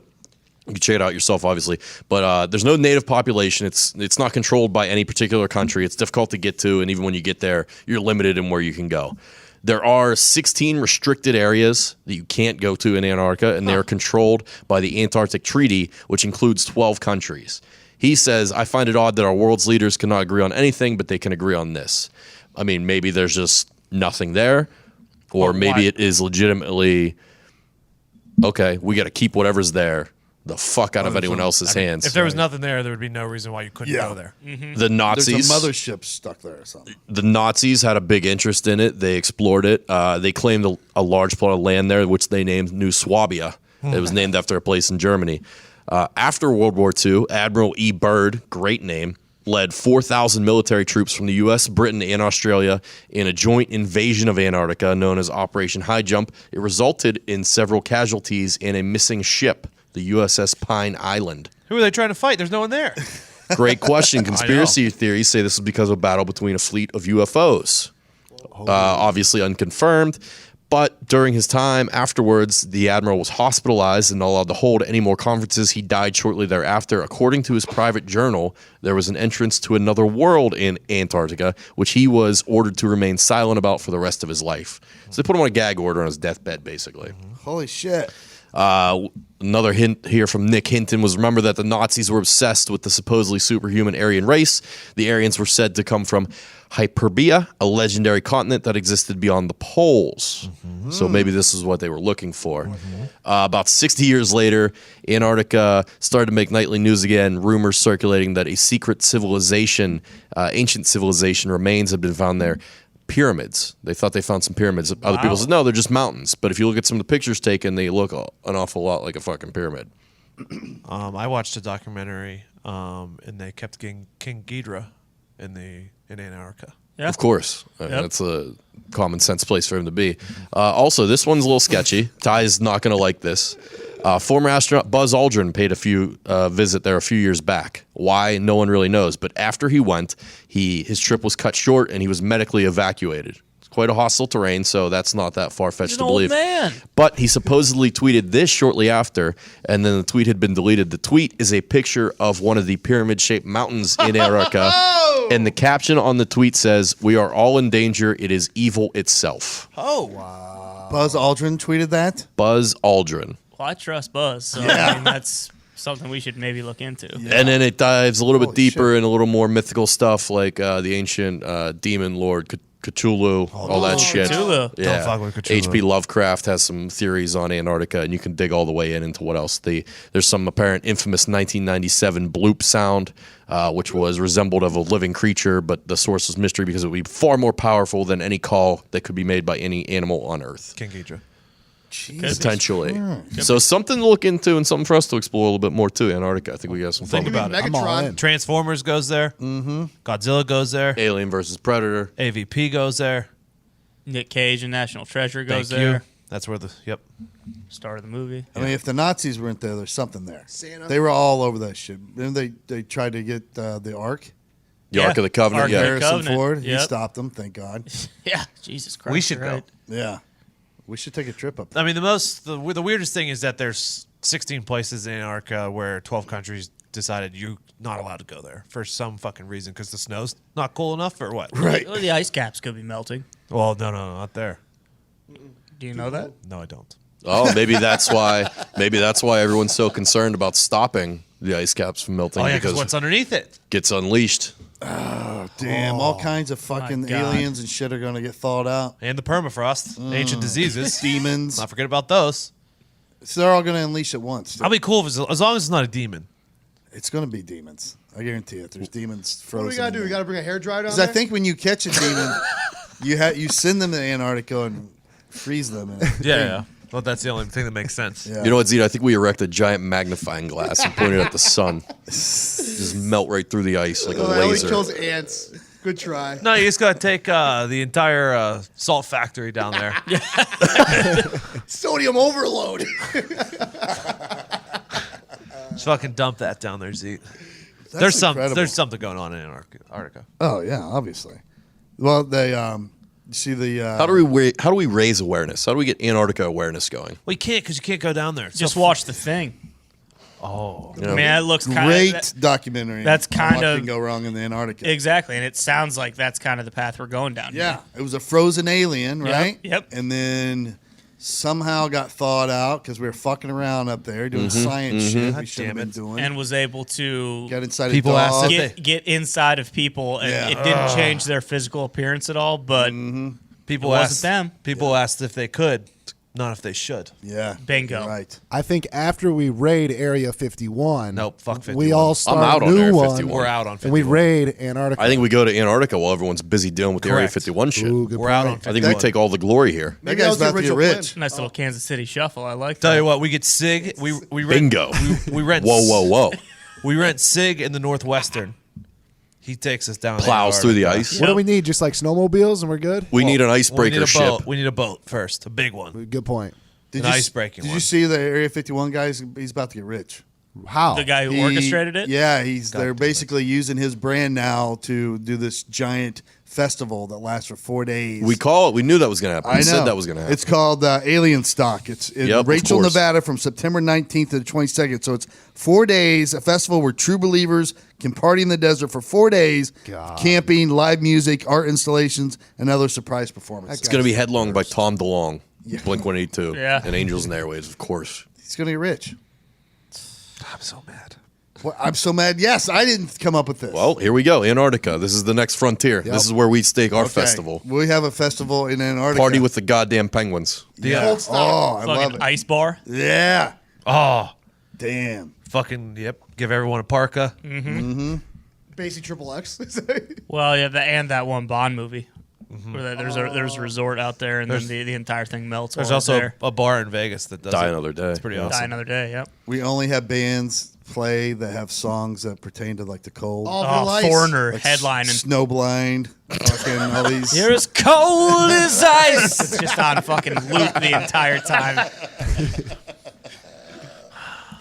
you can check it out yourself, obviously. But there's no native population. It's not controlled by any particular country. It's difficult to get to, and even when you get there, you're limited in where you can go. There are 16 restricted areas that you can't go to in Antarctica, and they're controlled by the Antarctic Treaty, which includes 12 countries. He says, I find it odd that our world's leaders cannot agree on anything, but they can agree on this. I mean, maybe there's just nothing there, or maybe it is legitimately, okay, we got to keep whatever's there the fuck out of anyone else's hands. if there was nothing there would be no reason why you couldn't Yeah. go there. The There's Nazis, a mothership stuck there or something. the Nazis had a big interest in it. They explored it. They claimed a large plot of land there, which they named New Swabia, It was named after a place in Germany. After World War II, Admiral E. Byrd, great name, led 4,000 military troops from the U.S., Britain, and Australia in a joint invasion of Antarctica known as Operation Highjump. It resulted in several casualties and a missing ship, the USS Pine Island. Who are they trying to fight? There's no one there. Great question. Conspiracy theories say this is because of a battle between a fleet of UFOs. Obviously unconfirmed. But during his time afterwards, the admiral was hospitalized and not allowed to hold any more conferences. He died shortly thereafter. According to his private journal, there was an entrance to another world in Antarctica, which he was ordered to remain silent about for the rest of his life. So they put him on a gag order on his deathbed, basically. Holy shit. Another hint here from Nick Hinton was remember that the Nazis were obsessed with the supposedly superhuman Aryan race. The Aryans were said to come from Hyperbia, a legendary continent that existed beyond the poles. So maybe this is what they were looking for. About 60 years later, Antarctica started to make nightly news again. Rumors circulating that a secret civilization, ancient civilization remains had been found there. Pyramids. They thought they found some pyramids. Other people said, no, they're just mountains. But if you look at some of the pictures taken, they look an awful lot like a fucking pyramid. I watched a documentary, and they kept King Ghidorah in Antarctica. Yeah. Of course. That's a common sense place for him to be. Also, this one's a little sketchy. Ty's not going to like this. Former astronaut Buzz Aldrin paid a visit there a few years back. Why? No one really knows. But after he went, his trip was cut short and he was medically evacuated. It's quite a hostile terrain, so that's not that far-fetched to believe. Man. But he supposedly tweeted this shortly after, and then the tweet had been deleted. The tweet is a picture of one of the pyramid-shaped mountains in Antarctica, and the caption on the tweet says, "We are all in danger. It is evil itself." Oh, wow. Buzz Aldrin tweeted that? Buzz Aldrin. Well, I trust Buzz, so I mean, that's something we should maybe look into. And then it dives a little bit Holy deeper shit. and a little more mythical stuff like the ancient demon lord Cthulhu, all that shit. Cthulhu. Yeah. Don't fuck with Cthulhu. H.P. Lovecraft has some theories on Antarctica, and you can dig all the way into what else. There's some apparent infamous 1997 bloop sound, which was resembled of a living creature, but the source was mystery because it would be far more powerful than any call that could be made by any animal on Earth. King Ghidorah. Potentially. So something to look into and something for us to explore a little bit more too, Antarctica. I think we got some fun Think with about it. I'm all in. Transformers goes there. Godzilla goes there. Alien versus Predator. AVP goes there. Nick Cage and National Treasure goes Thank there. you. That's where yep. Start of the movie. I mean, if the Nazis weren't there, there's something there. Santa. They were all over that shit. Remember they tried to get the Ark? The Ark of the Covenant. Ark Yeah. of Harrison Covenant. Ford. He Yep. stopped them, thank God. Yeah, Jesus Christ. We should you're right. Yeah. We should take a trip up there. I mean, the weirdest thing is that there's 16 places in Antarctica where 12 countries decided you're not allowed to go there for some fucking reason because the snow's not cool enough or what? Right. Well, the ice caps could be melting. Well, no, not there. Do you know that? No, I don't. Oh, maybe that's why. Maybe that's why everyone's so concerned about stopping the ice caps from melting Oh yeah, because because what's underneath it? gets unleashed. Damn, all kinds of fucking God. aliens and shit are going to get thawed out. And the permafrost, ancient diseases. Demons. Not forget about those. So they're all going to unleash at once. I'll be cool if as long as it's not a demon. It's going to be demons. I guarantee it. There's demons frozen. What do we gotta do? in We there. gotta bring a hairdryer down 'Cause there? I think when you catch a demon, you send them to Antarctica and freeze them. And Yeah. Well, that's the only thing that makes sense. Yeah. You know what, Zita? I think we erect a giant magnifying glass and point it at the sun. Just melt right through the ice like a That only laser. kills ants. Good try. No, you just gotta take the entire salt factory down there. Sodium overload. Just fucking dump that down there, Zeke. That's incredible. There's something going on in Antarctica. Oh yeah, obviously. Well, they you see the How do we raise awareness? How do we get Antarctica awareness going? Well, you can't because you can't go down there. It's Just so watch The Thing. Oh, You know? I mean, that looks kind great of documentary. that's on kind what of- can go wrong in the Antarctica. exactly, and it sounds like that's kind of the path we're going down. Yeah, it was a frozen alien, right? yep. And then somehow got thawed out because we were fucking around up there doing science shit we God should have damn been it. doing. and was able to Got inside People a asked dog. if get inside of people, and Yeah. it didn't change their physical appearance at all. But people It wasn't asked them. People asked if they could Not if they should. Yeah. Bingo. You're right. I think after we raid Area 51, Nope, fuck 51. we all start out a on new Area one. 51. We're out on And we 51. raid Antarctica. I think we go to Antarctica while everyone's busy dealing with the Area Correct. 51 shit. Ooh, good We're out on point. 51. I think we take all the glory here. That Maybe that guy's was the about to get original rich. plan. Nice little Kansas City shuffle. I like Tell that. you what, we get Sig. We rent, Bingo. We rent. Whoa. We rent Sig in the Northwestern. He takes us down. Plows through the ice. What do we need? Just like snowmobiles and we're good? We need an We need icebreaker a ship. boat. We need a boat first, a big one, Good point. Did an you, ice-breaking Did one. you see the Area 51 guys? He's about to get rich. How? The guy who He- orchestrated it? Yeah, they're damn basically using his brand now to do this giant festival that lasts for 4 days. We knew that was going to happen. I We know. said that was going to happen. It's called Alien Stock. It's in Yep, of Rachel, course. Nevada, from September 19th to the 22nd. So it's 4 days, a festival where true believers can party in the desert for 4 days, God. camping, live music, art installations, and other surprise performances. It's going to be headlong by Tom DeLonge, Yeah. Blink 182, Yeah. and Angels and Airwaves, of course. He's going to get rich. I'm so mad. Well, I'm so mad. Yes, I didn't come up with this. Well, here we go. Antarctica. This is the next frontier. Yep. This is where we stake our Okay. festival. We have a festival in Antarctica. Party with the goddamn penguins. yeah. Old style. Oh, I love Fucking it. ice bar. Yeah. Oh, Damn. fucking yep. Give everyone a parka. Basic triple X. Well, yeah, and that one Bond movie. Where there's a resort out there, and then the entire thing melts. There's while it's also there. a bar in Vegas that does Die it. another day. It's pretty Yeah. awesome. Die another day. Yep. We only have bands play that have songs that pertain to like the cold. All Oh, lights. Foreigner Like headlining. Snowblind, fucking all these. You're as cold as ice. It's just on fucking loop the entire time.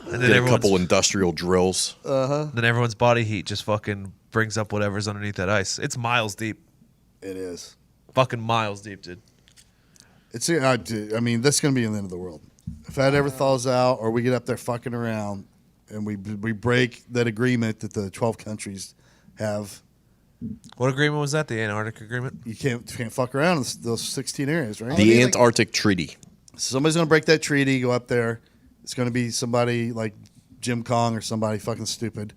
And then Did a everyone's, couple industrial drills. then everyone's body heat just fucking brings up whatever's underneath that ice. It's miles deep. It is. Fucking miles deep, dude. It's. I mean, this is gonna be the end of the world. If that ever thaws out, or we get up there fucking around, and we break that agreement that the 12 countries have, What agreement was that? The Antarctic agreement? you can't fuck around in those 16 areas, right? The Antarctic Treaty. Somebody's gonna break that treaty, go up there. It's gonna be somebody like Jim Kong or somebody fucking stupid,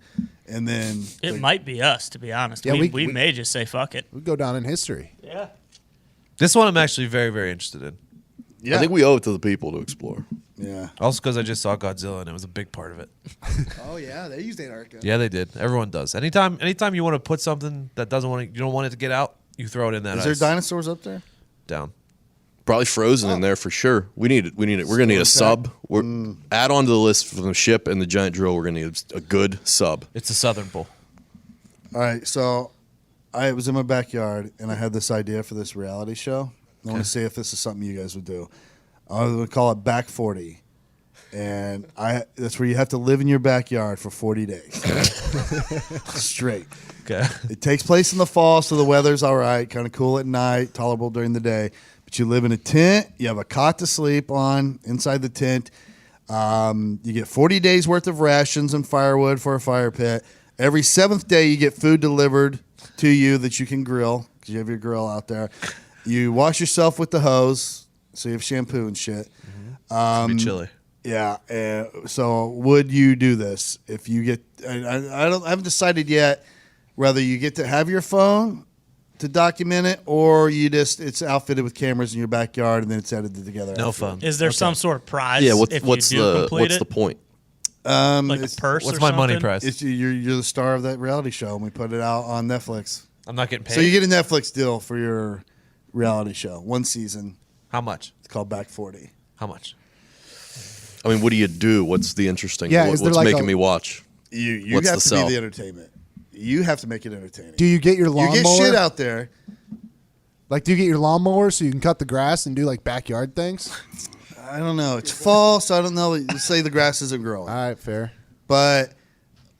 and then It like, might be us, to be honest. Yeah, we we- may just say fuck it. We go down in history. Yeah. This one I'm actually very, very interested in. Yeah, I think we owe it to the people to explore. yeah. Also because I just saw Godzilla and it was a big part of it. Oh yeah, they used Antarctica. Yeah, they did. Everyone does. Anytime you want to put something that you don't want it to get out, you throw it in that Is there ice. dinosaurs up there? Down. Probably frozen in there for sure. We need it. We're gonna need a sub. We're add on to the list from the ship and the giant drill. We're gonna need a good sub. It's the Southern Pole. All right, so I was in my backyard and I had this idea for this reality show. I want to see if this is something you guys would do. I was going to call it Back 40. And that's where you have to live in your backyard for 40 days. Straight. Okay. It takes place in the fall, so the weather's all right, kind of cool at night, tolerable during the day. But you live in a tent. You have a cot to sleep on inside the tent. You get 40 days worth of rations and firewood for a fire pit. Every 7th day, you get food delivered to you that you can grill because you have your grill out there. You wash yourself with the hose, so you have shampoo and shit. Be chilly. Yeah. So would you do this if you get? I haven't decided yet whether you get to have your phone to document it or it's outfitted with cameras in your backyard and then it's edited together. No after. fun. Is there some sort of prize? Yeah. if What's you do complete what's it? the point? Like a It's, purse? What's or my money something? price? you're the star of that reality show and we put it out on Netflix. I'm not getting paid. So you get a Netflix deal for your reality show, 1 season. How much? It's called Back 40. How much? I mean, what do you do? What's the interesting? Yeah, is there what's like making a- me watch? You What's have the to sell? be the entertainment. You have to make it entertaining. Do you get your You lawnmower? get shit out there. Like, do you get your lawnmower so you can cut the grass and do like backyard things? I don't know. It's fall, so I don't know. Let's say the grass isn't growing. All right, fair. But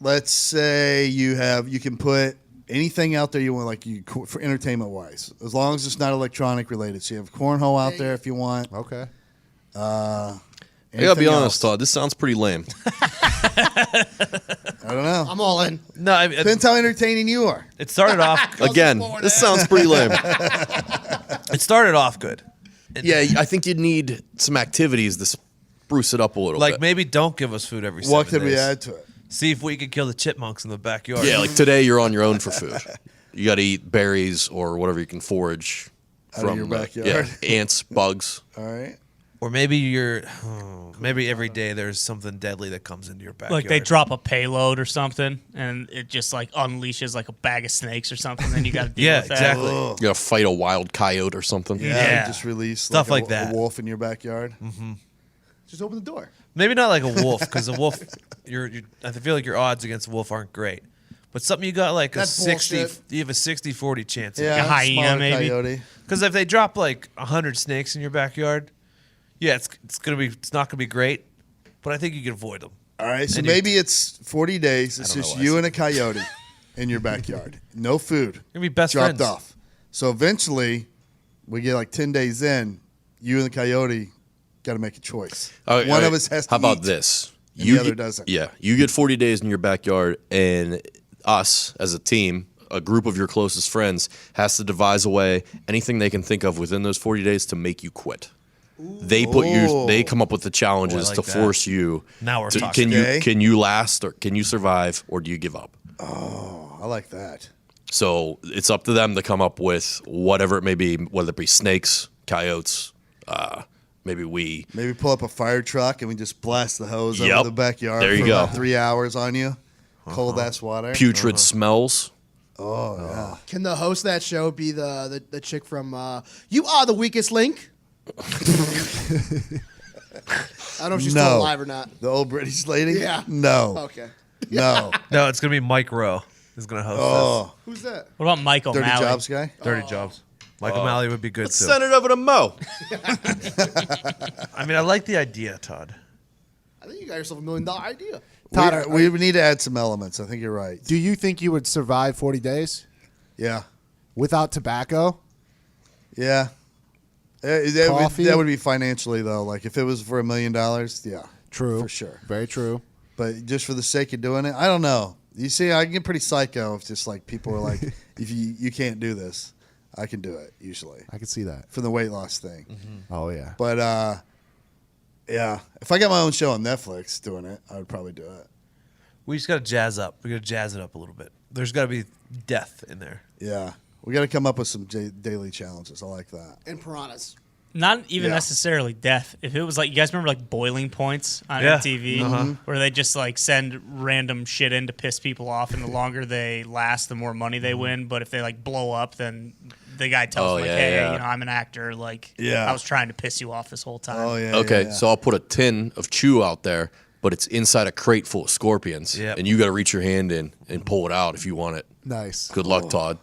let's say you can put anything out there you want, like for entertainment wise, as long as it's not electronic related. So you have cornhole out there if you want. Okay. I gotta be Anything honest, else? Todd. This sounds pretty lame. I don't know. I'm all in. No, Depends how entertaining you are. it started off. Again, this sounds pretty lame. It started off good. Yeah, I think you'd need some activities to spruce it up a little Like bit. maybe don't give us food every 7 What could we days. add to it? See if we could kill the chipmunks in the backyard. Yeah, like today you're on your own for food. You got to eat berries or whatever you can forage Out of from your backyard. ants, bugs. All right. Or maybe maybe every day there's something deadly that comes into your backyard. Like they drop a payload or something, and it just like unleashes like a bag of snakes or something. Then you got to deal with that. exactly. You gotta fight a wild coyote or something. Yeah. Just release Stuff like a that. wolf in your backyard. Just open the door. Maybe not like a wolf, because a wolf, I feel like your odds against a wolf aren't great. But something you got like That's 60, bullshit. you have a 60-40 chance. Yeah, a hyena, smaller maybe? coyote. Because if they drop like 100 snakes in your backyard, yeah, it's not gonna be great. But I think you can avoid them. All right, so And maybe it's 40 days. It's don't know just why I you said and a coyote in your backyard. No food. You're gonna be best dropped friends. off. So eventually, we get like 10 days in. You and the coyote got to make a choice. One of us has to How about eat, this? and the other doesn't. Yeah, you get 40 days in your backyard, and us as a team, a group of your closest friends, has to devise a way, anything they can think of within those 40 days to make you quit. They put you. They come up with the challenges like to that. force you. Now we're to, talking. Can you last, or can you survive, or do you give up? I like that. So it's up to them to come up with whatever it may be, whether it be snakes, coyotes, maybe Maybe pull up a fire truck and we just blast the hose Yep. over the backyard There you for go. about 3 hours on you. Cold ass water. putrid smells. Oh, yeah. Can the host of that show be the chick from You Are the Weakest Link? I don't know if she's No. still alive or not. The old British lady? Yeah. No. Okay. No. No, it's gonna be Mike Rowe who's gonna host Oh, Who's that? What about Mike Dirty O'Malley? Jobs guy? this. Dirty Jobs. Mike O'Malley would be good Let's too. send it over to Mo. I mean, I like the idea, Todd. I think you got yourself $1 million idea. Todd, We need to add some elements. I think you're right. do you think you would survive 40 days Yeah. without tobacco? Yeah. Coffee? That would be financially, though. Like, if it was for $1 million, yeah. True. For sure. Very true. But just for the sake of doing it, I don't know. You see, I get pretty psycho if just like people are like, if you can't do this, I can do it usually I can see that. for the weight loss thing. Oh, yeah. But yeah, if I got my own show on Netflix doing it, I would probably do it. We just gotta jazz up. We gotta jazz it up a little bit. There's gotta be death in there. Yeah, we got to come up with some daily challenges. I like that. And piranhas. Not even Yeah. necessarily death. If it was like, you guys remember like Boiling Points on Yeah. MTV, where they just like send random shit in to piss people off, and the longer they last, the more money they win. But if they like blow up, then the guy tells Oh, them like, yeah, "Hey, yeah. you know, I'm an actor. Like, Yeah. I was trying to piss you off this whole time." Oh yeah. Okay, yeah. so I'll put a tin of chew out there, but it's inside a crate full of scorpions, Yep. and you got to reach your hand in and pull it out if you want it. Nice. Good luck, Todd.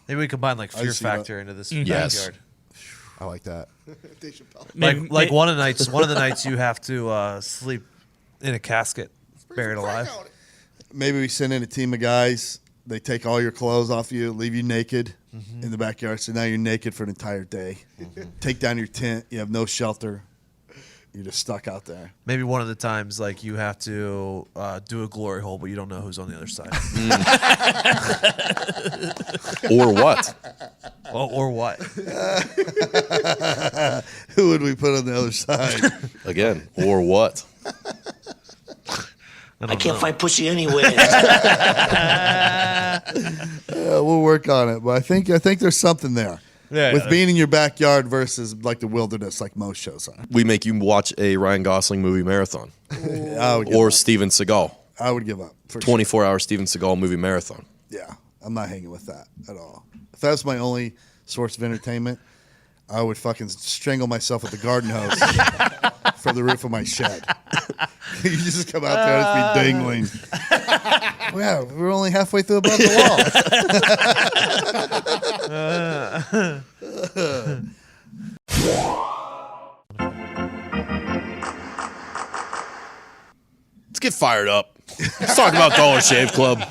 Maybe we combine like Fear see that. Factor into this Yes. backyard. I like that. Dave Chappelle. Maybe- Like one of the nights you have to sleep in a casket, buried alive. Maybe we send in a team of guys. They take all your clothes off you, leave you naked in the backyard. So now you're naked for an entire day. Take down your tent. You have no shelter. You're just stuck out there. Maybe one of the times like you have to do a glory hole, but you don't know who's on the other side. Or what? or what? Who would we put on the other side? Again, or what? I can't find pussy anywhere. We'll work on it, but I think there's something there. Yeah, with yeah. being in your backyard versus like the wilderness, like most shows are. We make you watch a Ryan Gosling movie marathon, I would give or up. Steven Seagal, I would give up. For sure. 24-hour Steven Seagal movie marathon. Yeah, I'm not hanging with that at all. If that was my only source of entertainment, I would fucking strangle myself with the garden hose from the roof of my shed. You just come out there and just be dangling. Wow, we're only halfway through above the Let's get fired up. Let's talk about Dollar Shave Club.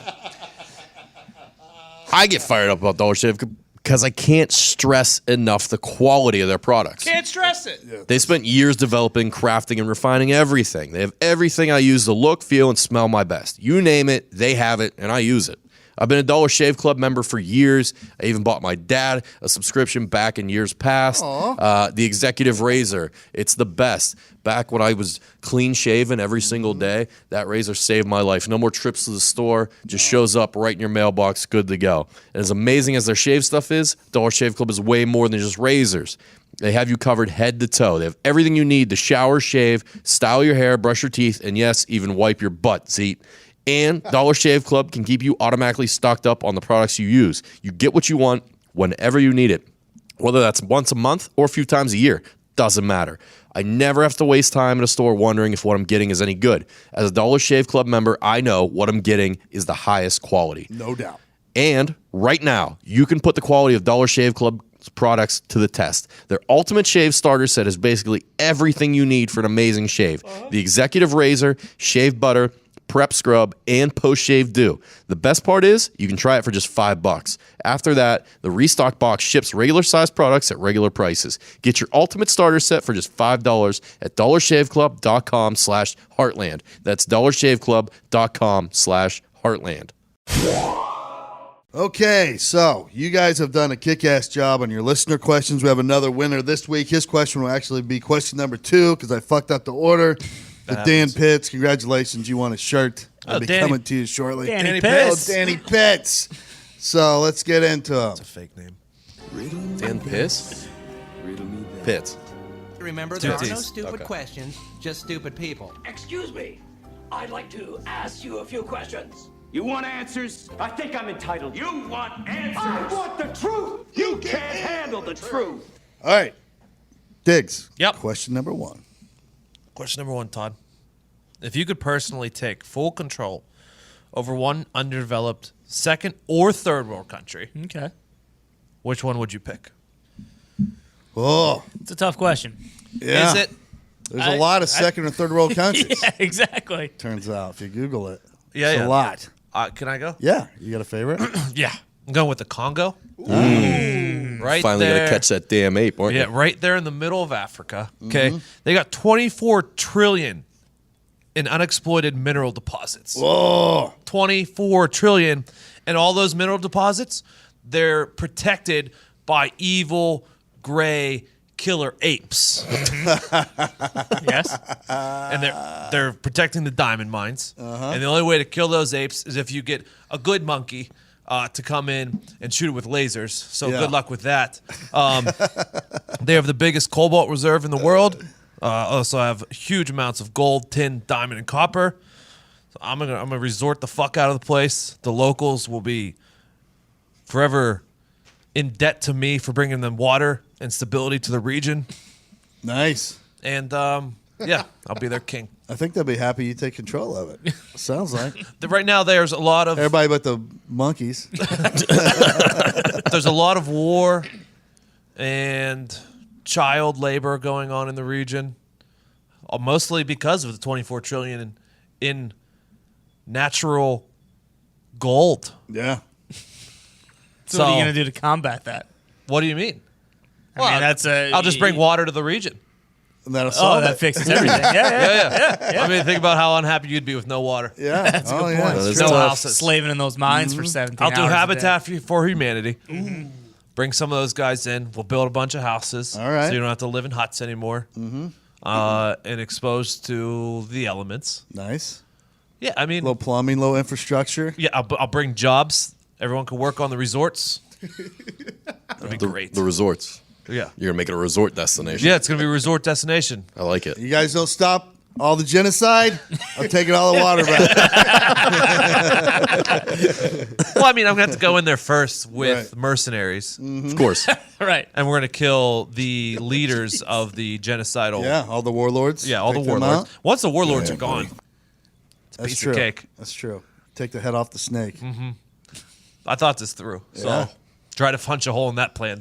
I get fired up about Dollar Shave Club because I can't stress enough the quality of their products. Can't stress it. They spent years developing, crafting, and refining everything. They have everything I use to look, feel, and smell my best. You name it, they have it, and I use it. I've been a Dollar Shave Club member for years. I even bought my dad a subscription back in years past. The Executive Razor, it's the best. Back when I was clean shaven every single day, that razor saved my life. No more trips to the store, just shows up right in your mailbox, good to go. And as amazing as their shave stuff is, Dollar Shave Club is way more than just razors. They have you covered head to toe. They have everything you need to shower, shave, style your hair, brush your teeth, and yes, even wipe your butt, Zeet. And Dollar Shave Club can keep you automatically stocked up on the products you use. You get what you want whenever you need it. Whether that's once a month or a few times a year, doesn't matter. I never have to waste time in a store wondering if what I'm getting is any good. As a Dollar Shave Club member, I know what I'm getting is the highest quality. No doubt. And right now, you can put the quality of Dollar Shave Club products to the test. Their Ultimate Shave Starter Set is basically everything you need for an amazing shave. The Executive Razor, Shave Butter, Prep Scrub, and Post Shave Dew. The best part is you can try it for just $5. After that, the restock box ships regular sized products at regular prices. Get your Ultimate Starter Set for just $5 at dollarshaveclub.com/heartland. That's dollarshaveclub.com/heartland. Okay, so you guys have done a kick-ass job on your listener questions. We have another winner this week. His question will actually be question number 2 because I fucked up the order. But Dan Pitts, congratulations. You won a shirt. I'll be coming to you shortly. Danny Pitts. Oh, Danny Pitts. So let's get into him. It's a fake name. Dan Piss? Pitts. Remember, there are no stupid questions, just stupid people. Excuse me. I'd like to ask you a few questions. You want answers? I think I'm entitled. You want answers? I want the truth. You can't handle the truth. All right. Diggs. Yep. Question number 1. Question number 1, Todd. If you could personally take full control over one underdeveloped second or third world country, Okay. which one would you pick? Oh, It's a tough question. yeah. Is it? There's a lot of second or third world countries. Yeah, exactly. Turns out, if you Google it. Yeah, it's yeah. a lot. Can I go? Yeah. You got a favorite? Yeah. I'm going with the Congo. Right Finally there. gonna catch that damn ape, aren't Yeah, you? right there in the middle of Africa. Okay. They got 24 trillion in unexploited mineral deposits. Whoa. 24 trillion. And all those mineral deposits, they're protected by evil, gray, killer apes. Yes. And they're protecting the diamond mines. And the only way to kill those apes is if you get a good monkey to come in and shoot it with lasers. So Yeah. good luck with that. They have the biggest cobalt reserve in the world. Also have huge amounts of gold, tin, diamond, and copper. So I'm gonna resort the fuck out of the place. The locals will be forever in debt to me for bringing them water and stability to the region. Nice. And yeah, I'll be their king. I think they'll be happy you take control of it. Sounds like. Right now, there's a lot of Everybody but the monkeys. there's a lot of war and child labor going on in the region, mostly because of the 24 trillion in natural gold. Yeah. So what are you going to do to combat that? What do you mean? I mean, that's a. I'll just bring water to the region. And that'll Oh, solve that it. fixes everything. Yeah. I mean, think about how unhappy you'd be with no water. Yeah. That's a oh, good yeah. point. it's No true. houses. Slaving in those mines for 17 I'll do hours a Habitat day. for Humanity. Bring some of those guys in. We'll build a bunch of houses. All right. So you don't have to live in huts anymore. And exposed to the elements. Nice. Yeah, I mean, Low plumbing, low infrastructure. yeah, I'll bring jobs. Everyone can work on the resorts. That'd be great. The resorts. Yeah. You're gonna make it a resort destination. Yeah, it's going to be a resort destination. I like it. You guys don't stop all the genocide. I'm taking all the water back. Well, I mean, I'm going to have to go in there first with Right. mercenaries. Of course. Right. And we're going to kill the leaders of the genocidal. Yeah, all the warlords. Yeah, all the Take them warlords. out. Once the warlords are gone, it's a That's piece true. of cake. That's true. Take the head off the snake. I thought this through. So Yeah. try to punch a hole in that plan.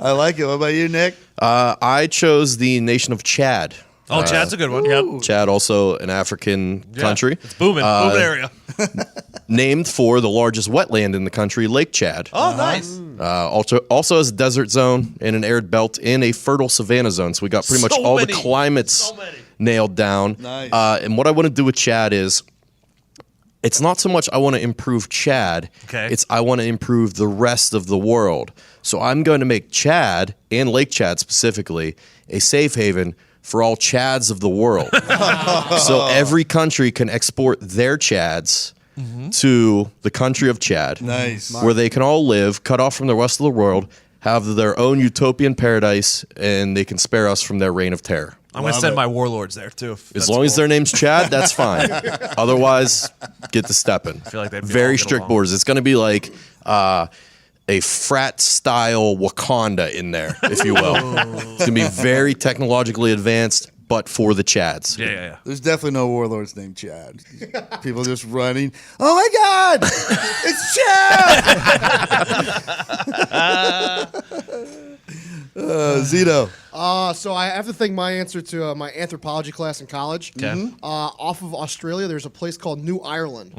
I like it. What about you, Nick? I chose the nation of Chad. Oh, Chad's a good one. Yep. Chad, also an African country, It's booming. Booming area. named for the largest wetland in the country, Lake Chad. Oh, nice. Also has a desert zone and an arid belt and a fertile savanna zone. So we got pretty much So all many. the climates So many. nailed down. Nice. And what I want to do with Chad is it's not so much I want to improve Chad. Okay. It's I want to improve the rest of the world. So I'm going to make Chad, and Lake Chad specifically, a safe haven for all Chads of the world. So every country can export their Chads to the country of Chad. Nice. Where they can all live, cut off from the rest of the world, have their own utopian paradise, and they can spare us from their reign of terror. I'm going to send my warlords there, too. As long as their name's Chad, that's fine. Otherwise, get to stepping. I feel like they'd be very all get strict along. borders. It's going to be like a frat-style Wakanda in there, if you will. It's going to be very technologically advanced, but for the Chads. Yeah. There's definitely no warlords named Chad. People just running. Oh my God! It's Chad! Zito. So I have to think my answer to my anthropology class in college. Okay. Off of Australia, there's a place called New Ireland.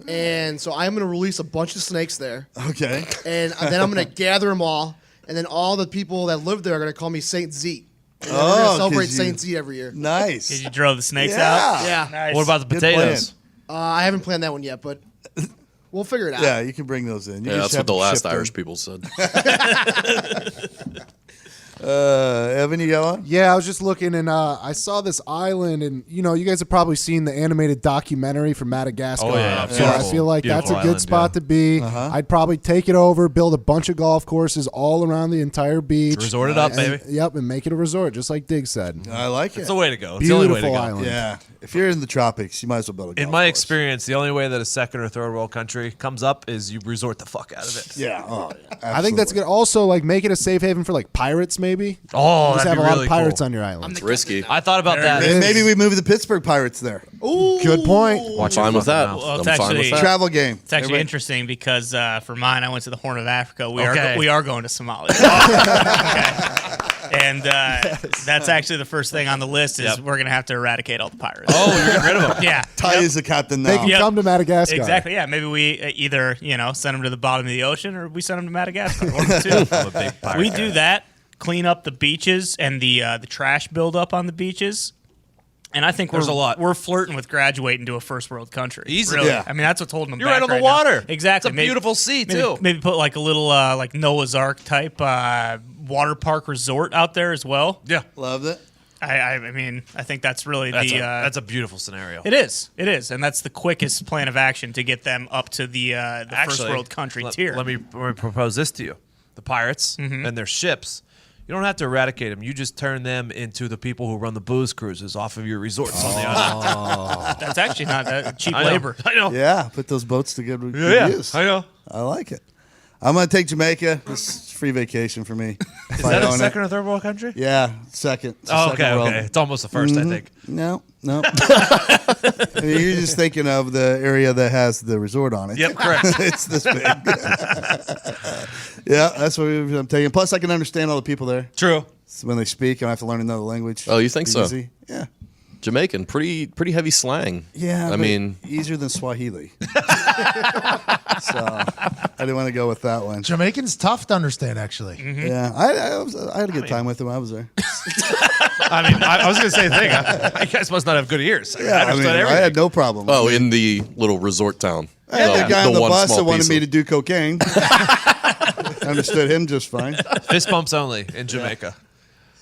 And so I'm going to release a bunch of snakes there. Okay. And then I'm going to gather them all. And then all the people that live there are going to call me Saint Zeet. And we're going to celebrate 'cause Saint Zeet every year. Nice. Did you drove the snakes Yeah. out? Yeah. Nice. What about the Good potatoes? I haven't planned that one yet, but we'll figure it out. Yeah, you can bring those in. You Yeah, just that's have what the to last ship Irish them. people said. Evan, you got one? Yeah, I was just looking and I saw this island, and you guys have probably seen the animated documentary from Madagascar. Oh, yeah. So I Beautiful. feel like that's a Beautiful good island, spot yeah. to be. I'd probably take it over, build a bunch of golf courses all around the entire beach. Resort it up, and- baby. Yep, and make it a resort, just like Diggs said. I like it. It's the way to go. It's the only way to Beautiful go. island. Yeah. If you're in the tropics, you might as well build a In golf my course. experience, the only way that a second or third world country comes up is you resort the fuck out of it. Yeah. Oh, I think that's good. Also, like make it a safe haven for like pirates, maybe. Oh, Just that'd have be a lot really of pirates cool. on your island. It's risky. I thought about that. And maybe we move the Pittsburgh Pirates there. Good point. Watch Fine your with that. fucking mouth. Well, I'm it's fine with actually- that. Travel game. It's actually Everybody- interesting because for mine, I went to the Horn of Africa. We Okay. are going to Somalia. Okay. And that's actually the first thing on the list is Yep. we're gonna have to eradicate all the pirates. Oh, you're getting rid of them. yeah. Ty Yep. is the captain They now. can Yep. come to Madagascar. Exactly. Yeah. Maybe we either send them to the bottom of the ocean or we send them to Madagascar. One of the two. I'm a big pirate We guy. do that. Clean up the beaches and the trash buildup on the beaches. And I think There's a lot. We're flirting with graduating to a first world country. Easy. Really. Yeah. I mean, that's what's holding them You're back right on the now. water. Exactly. It's a beautiful sea, maybe, too. Maybe put like a little like Noah's Ark type water park resort out there as well. Yeah. Loved it. I mean, I think that's really That's a beautiful scenario. It is, and that's the quickest plan of action to get them up to the first Actually, world country let, tier. Let me propose this to you: the pirates and their ships. You don't have to eradicate them. You just turn them into the people who run the booze cruises off of your resorts on the island. That's actually not that cheap I know. labor. I know. Yeah. Put those boats to good Yeah, use. I know. I like it. I'm going to take Jamaica. This is free vacation for me. Is that a second or third world country? Yeah, second. It's a Oh, second okay, world. okay. It's almost the 1st, I think. No. I mean, you're just thinking of the area that has the resort on it. Yep, correct. It's this big. Yeah, that's what I'm taking. Plus, I can understand all the people there. True. So when they speak, I don't have to learn another language. Oh, you think Be so? Easy. Yeah. Jamaican, pretty heavy slang. Yeah. I but mean, easier than Swahili. So I didn't want to go with that one. Jamaican's tough to understand, actually. Yeah, I had a good time with him. I was there. I mean, I was going to say the thing. You guys must not have good ears. Yeah, I understood mean, I everything. had no problem. oh, in the little resort town. I had the guy on the one bus small that wanted piece me of- to do cocaine. Understood him just fine. Fist bumps only in Jamaica.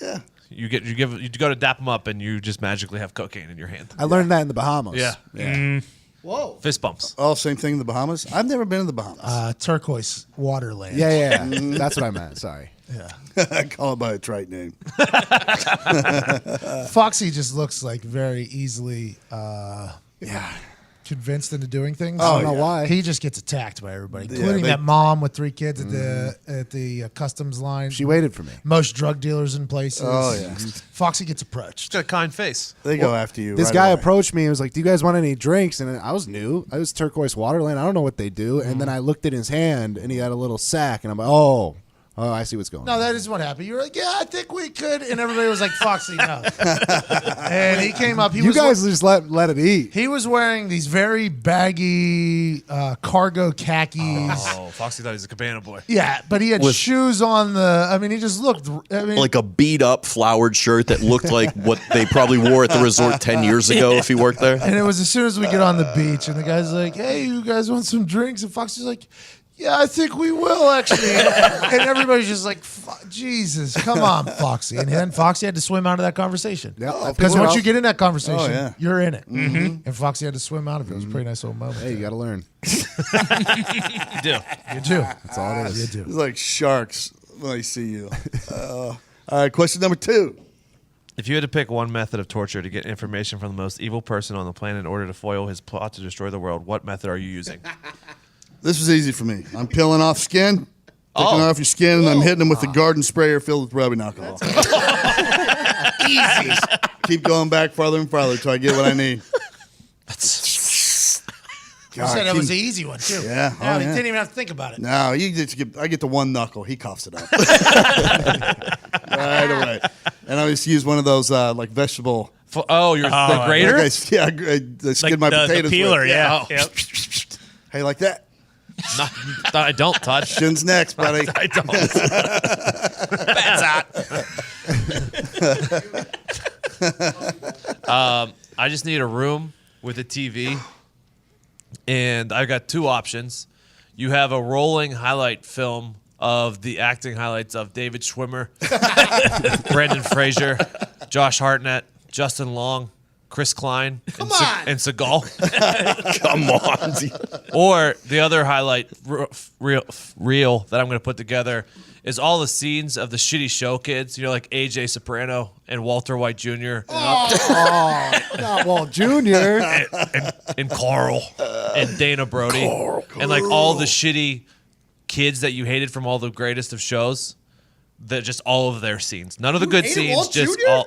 Yeah. You go to dap them up and you just magically have cocaine in your hand. I learned that in the Bahamas. Yeah. Whoa. Fist bumps. Oh, same thing in the Bahamas. I've never been in the Bahamas. Turquoise waterland. Yeah. That's what I meant. Sorry. I call it by a trite name. Foxy just looks like very easily convinced into doing things. Oh, I don't know why. He just gets attacked by everybody, including they- that mom with 3 kids at the customs line. She waited for me. Most drug dealers in places. Oh, yeah. Foxy gets approached. Got a kind face. They go after you. This right guy away. approached me and was like, "Do you guys want any drinks?" And I was new. I was turquoise waterland. I don't know what they do. And then I looked at his hand and he had a little sack. And I'm like, "Oh, Oh, I see what's going No, on. that is what happened. You were like, yeah, I think we could. And everybody was like, Foxy, no. And he came up. You guys just let it eat. He was wearing these very baggy cargo khakis. Oh, Foxy thought he was a cabana boy. Yeah, but he had With- shoes on he just looked. Like a beat up flowered shirt that looked like what they probably wore at the resort 10 years ago if he worked there. And it was as soon as we get on the beach, and the guy's like, hey, you guys want some drinks? And Foxy's like, yeah, I think we will, actually. And everybody's just like, Jesus, come on, Foxy. And then Foxy had to swim out of that conversation. Yeah, Because once you get in that conversation, yeah. you're in it. Mm-hmm. And Foxy had to swim out of it. It was a pretty nice little moment. Hey, you got to learn. You do. You do. That's all it is. You do. It's like sharks when I see you. All right, question number 2. If you had to pick one method of torture to get information from the most evil person on the planet in order to foil his plot to destroy the world, what method are you using? This was easy for me. I'm peeling off skin, taking off your skin, and I'm hitting them with the garden sprayer filled with rubbing alcohol. Easy. Keep going back farther and farther until I get what I need. You said that was the easy one, too. Yeah. No, Oh, he yeah. didn't even have to think about it. No, I get the one knuckle. He coughs it up. Right away. And I used to use one of those like vegetable. The grater? I skid Like my the potatoes peeler, with. yeah. Oh. Yep. Hey, like that. No, I don't touch. Shin's next, buddy. I don't. That's hot. I just need a room with a TV, and I've got 2 options. You have a rolling highlight film of the acting highlights of David Schwimmer, Brendan Fraser, Josh Hartnett, Justin Long, Chris Klein, and Seagal. Come on. Or the other highlight reel that I'm going to put together is all the scenes of the shitty show kids, like AJ Soprano and Walter White Jr. Not Walt Jr. and Carl and Dana Brody and like all the shitty kids that you hated from all the greatest of shows. That just all of their scenes, none of the good hated scenes, Walt just Jr.? all.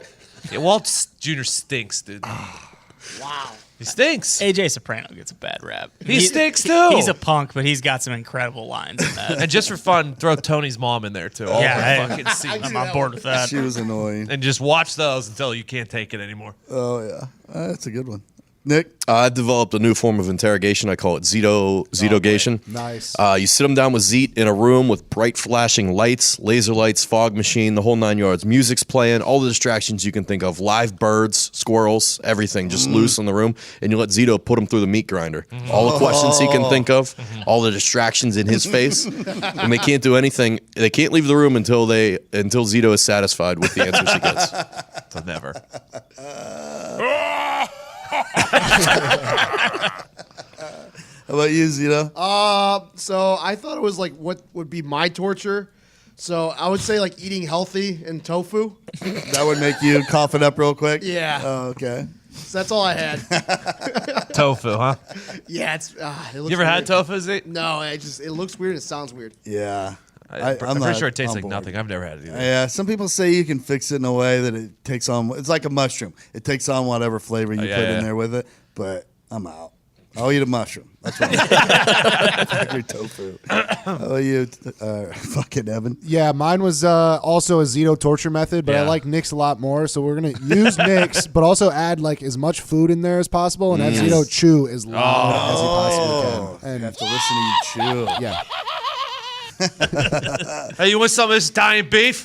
Yeah, Walt Jr. stinks, dude. Wow. He stinks. AJ Soprano gets a bad rap. He stinks too. He's a punk, but he's got some incredible lines in that. And just for fun, throw Tony's mom in there too. All Yeah, the fucking scenes. I'm on board with that. She was annoying. And just watch those until you can't take it anymore. Oh, yeah. That's a good one. Nick? I developed a new form of interrogation. I call it Zitogation. Nice. You sit them down with Zeet in a room with bright flashing lights, laser lights, fog machine, the whole 9 yards. Music's playing, all the distractions you can think of. Live birds, squirrels, everything just loose in the room. And you let Zito put them through the meat grinder. All the questions he can think of, all the distractions in his face. And they can't do anything. They can't leave the room until Zito is satisfied with the answers he gets. So never. How about you, Zito? So I thought it was like what would be my torture. So I would say like eating healthy and tofu. That would make you cough it up real quick? Yeah. Oh, okay. So that's all I had. Tofu, huh? Yeah, it looks You ever had weird. tofu, Zeke? No, it looks weird and it sounds weird. Yeah. I'm pretty not sure it tastes on like board. nothing. I've never had it either. Yeah, some people say you can fix it in a way that it takes on. It's like a mushroom. It takes on whatever flavor you put in there with it. But I'm out. I'll eat a mushroom. That's what I'm your tofu. How about you, fucking Evan? Yeah, mine was also a Zito torture method, but I Yeah. like Nick's a lot more. So we're gonna use Nick's, but also add like as much food in there as possible, and have Zito chew as loud as he possibly can. And You have to listen to you chew. yeah, Hey, you want some of this Italian beef?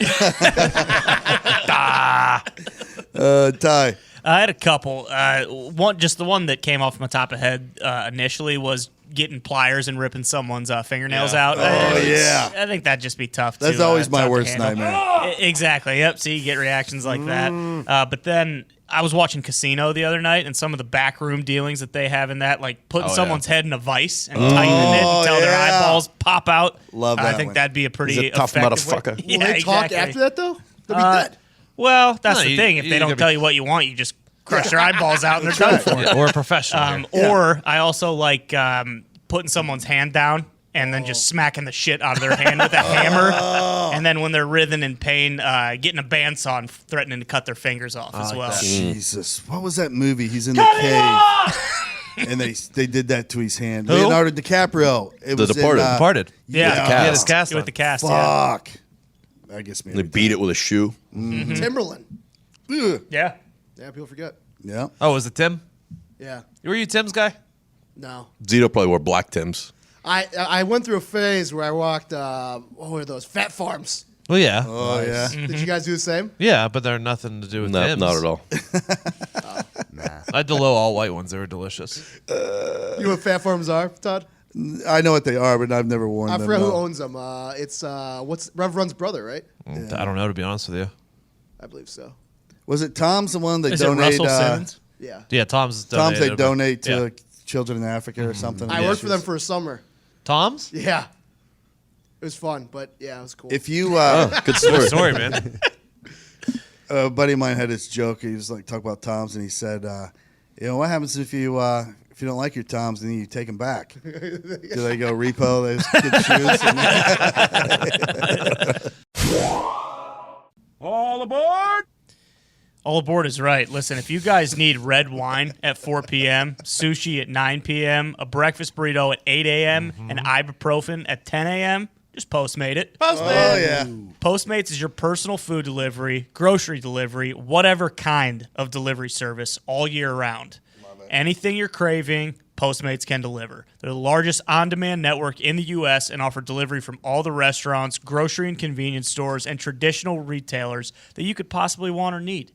Ty. I had a couple. The one that came off my top of head initially was getting pliers and ripping someone's fingernails out. Oh, yeah. I think that'd just be tough. That's to, always my tough to worst handle. nightmare. Exactly. Yep. So you get reactions like that. But then I was watching Casino the other night, and some of the backroom dealings that they have in that, like putting someone's head in a vice and tightening it until their yeah. eyeballs pop out. Love I that think one. that'd be a pretty He's a tough effective way- motherfucker. Yeah, Will they talk exactly. after that though? They'll be dead. Well, that's No, the you- thing. If you they don't gotta tell be- you what you want, you just crush their eyeballs out and they're done for. Yeah, or a professional. here. Or I also like putting someone's hand down and then just smacking the shit out of their hand with a hammer. And then when they're writhing in pain, getting a bandsaw and threatening to cut their fingers off as well. Jesus. What was that movie? He's in the cave. And they did that to his hand. Who? Leonardo DiCaprio. It The was Departed. In, Departed. Yeah, He had his cast with on. the cast. Yeah. Fuck. I guess They beat it with a shoe. Timberland. Ugh. Yeah. Yeah, people forget. Yeah. Oh, was it Tim? Yeah. Were you Tim's guy? No. Zito probably wore black Tims. I went through a phase where I walked, what were those? Fat Farms. Well, yeah. Oh, yeah. Did you guys do the same? Yeah, but they're nothing to do with No, Tim's. not at all. I had the low all white ones. They were delicious. You know what Fat Farms are, Todd? I know what they are, but I've never worn I them. forgot who no. owns them. It's what's Rev Run's brother, right? I don't know, to be honest with you. I believe so. Was it Tom's the one they Is it donate? Russell Simmons? Yeah. Yeah, Tom's Tom's they donated, donate to yeah. children in Africa or something. I worked for them for a summer. Tom's? Yeah. It was fun, but yeah, it was cool. If you, Good story. Good story, man. a buddy of mine had this joke. He was like talk about Toms, and he said, "You know what happens if you don't like your Toms, and then you take them back? Do they go repo those good shoes?" All aboard! All aboard is right. Listen, if you guys need red wine at 4 p.m., sushi at 9 p.m., a breakfast burrito at 8 a.m., and ibuprofen at 10 a.m., just Postmate it. Oh yeah. Postmates is your personal food delivery, grocery delivery, whatever kind of delivery service all year round. Anything you're craving, Postmates can deliver. They're the largest on-demand network in the U.S. and offer delivery from all the restaurants, grocery and convenience stores, and traditional retailers that you could possibly want or need.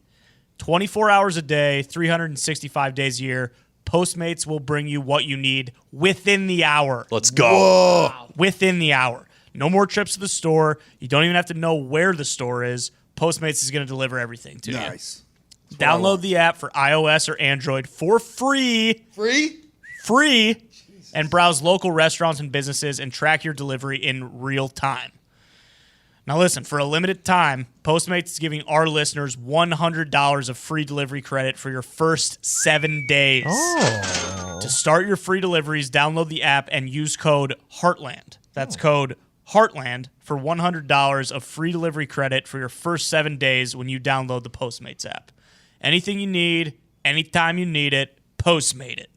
24 hours a day, 365 days a year, Postmates will bring you what you need within the hour. Let's go. Whoa. Within the hour. No more trips to the store. You don't even have to know where the store is. Postmates is going to deliver everything to you. Nice. Download the app for iOS or Android for free. Free. And browse local restaurants and businesses and track your delivery in real time. Now listen, for a limited time, Postmates is giving our listeners $100 of free delivery credit for your first 7 days. To start your free deliveries, download the app and use code HEARTLAND. That's code HEARTLAND for $100 of free delivery credit for your first 7 days when you download the Postmates app. Anything you need, anytime you need it, Postmate it.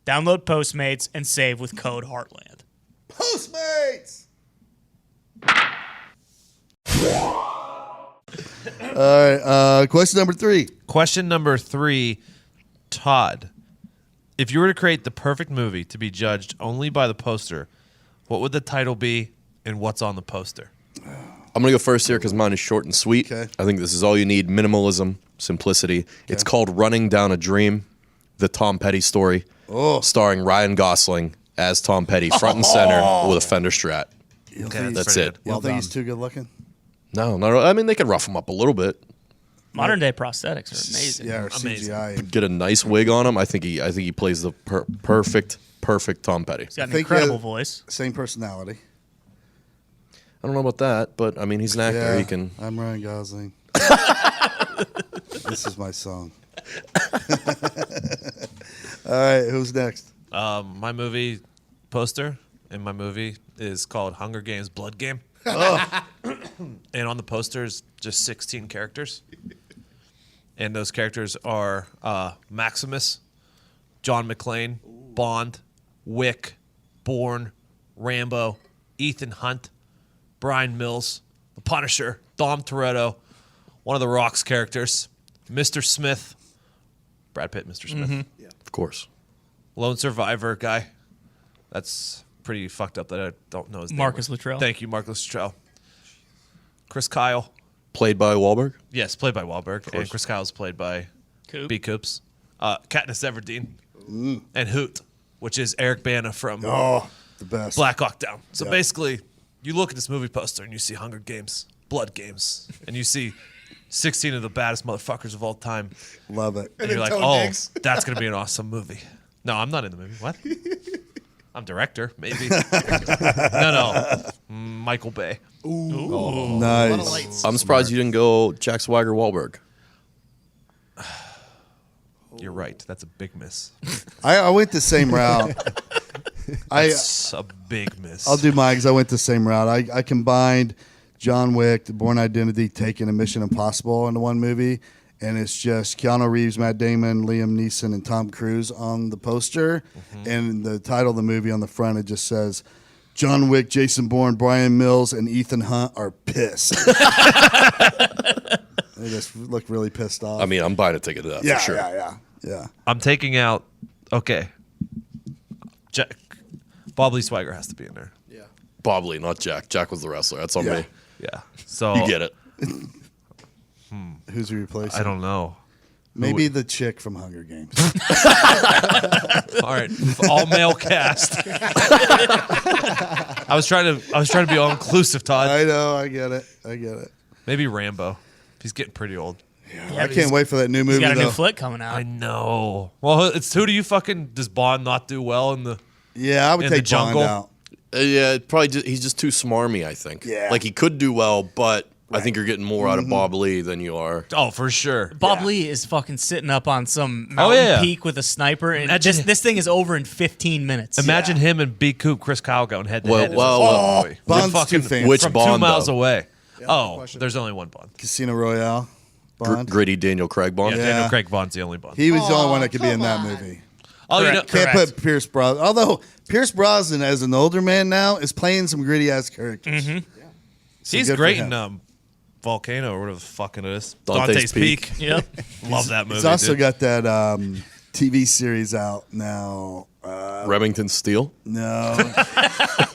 Download Postmates and save with code HEARTLAND. Postmates. All right. Question number 3. Question number 3, Todd. If you were to create the perfect movie to be judged only by the poster, what would the title be and what's on the poster? I'm going to go first here because mine is short and sweet. Okay. I think this is all you need. Minimalism, simplicity. It's called Running Down a Dream, the Tom Petty story, starring Ryan Gosling as Tom Petty, front and center with a Fender Strat. Okay, That's it. You don't think he's too good looking? No, I mean, they could rough him up a little bit. Modern day prosthetics are amazing. Yeah, or Amazing. CGI. Get a nice wig on him. I think he plays the perfect Tom Petty. He's got an think, incredible voice. Same personality. I don't know about that, but I mean, he's an actor. Yeah, He can. I'm Ryan Gosling. This is my song. All right, who's next? My movie poster in my movie is called Hunger Games Blood Game. And on the poster is just 16 characters. And those characters are Maximus, John McClane, Bond, Wick, Bourne, Rambo, Ethan Hunt, Brian Mills, The Punisher, Dom Toretto, one of the Rock's characters, Mr. Smith, Brad Pitt, Mr. Smith. Of course. Lone Survivor guy. That's pretty fucked up that I don't know his name. Marcus Luttrell. Thank you, Marcus Luttrell. Chris Kyle. Played by Wahlberg. Yes, played by Wahlberg. And Chris Kyle's played by Coop. B. Coops. Katniss Everdeen. And Hoot, which is Eric Bana from Oh, the best. Black Hawk Down. So Yep. basically, you look at this movie poster and you see Hunger Games, Blood Games, and you see 16 of the baddest motherfuckers of all time. Love it. And you're like, Toe oh, Diggs. that's going to be an awesome movie. No, I'm not in the movie. What? I'm director, maybe. No. Michael Bay. Nice. I'm surprised you didn't go Jack Swagger Wahlberg. You're right. That's a big miss. I went the same route. That's a big miss. I'll do mine because I went the same route. I combined John Wick, The Bourne Identity, Taken, and Mission Impossible into one movie. And it's just Keanu Reeves, Matt Damon, Liam Neeson, and Tom Cruise on the poster. And the title of the movie on the front, it just says, John Wick, Jason Bourne, Brian Mills, and Ethan Hunt are pissed. They just look really pissed off. I mean, I'm buying a ticket to that for sure. Yeah. I'm taking out. Okay. Bob Lee Swagger has to be in there. Yeah. Bob Lee, not Jack. Jack was the wrestler. That's on me. Yeah. So You get it. Who's replacing? I don't know. Maybe the chick from Hunger Games. All right, all male cast. I was trying to be all inclusive, Todd. I know. I get it. Maybe Rambo. He's getting pretty old. Yeah, I can't wait for that new movie. He's got a new though. flick coming out. I know. Well, it's who do you fucking does Bond not do well in the? Yeah, I would in the take Bond jungle? out. Yeah, he's just too smarmy, I think. Yeah. Like, he could do well, but I think you're getting more out of Bob Lee than you are. Oh, for sure. Bob Lee is fucking sitting up on some mountain peak with a sniper, and this thing is over in 15 minutes. Imagine him and B. Coop, Chris Kyle going head to head. Bond's fucking too fancy. Which from Bond, 2 miles though? away. no question. There's only one Bond. Casino Royale. Bond. Gritty Daniel Craig Bond. Yeah, Daniel Craig Bond's the only Bond. He was the only one that could be in that movie. Oh, you know, Can't put Pierce Brosnan. Although Pierce Brosnan, as an older man now, is playing some gritty ass characters. Mhm. So he's good for great him. in Volcano or whatever the fuck it is. Dante's Peak. Yep. Love that movie. He's also dude. got that TV series out now. Remington Steele. No,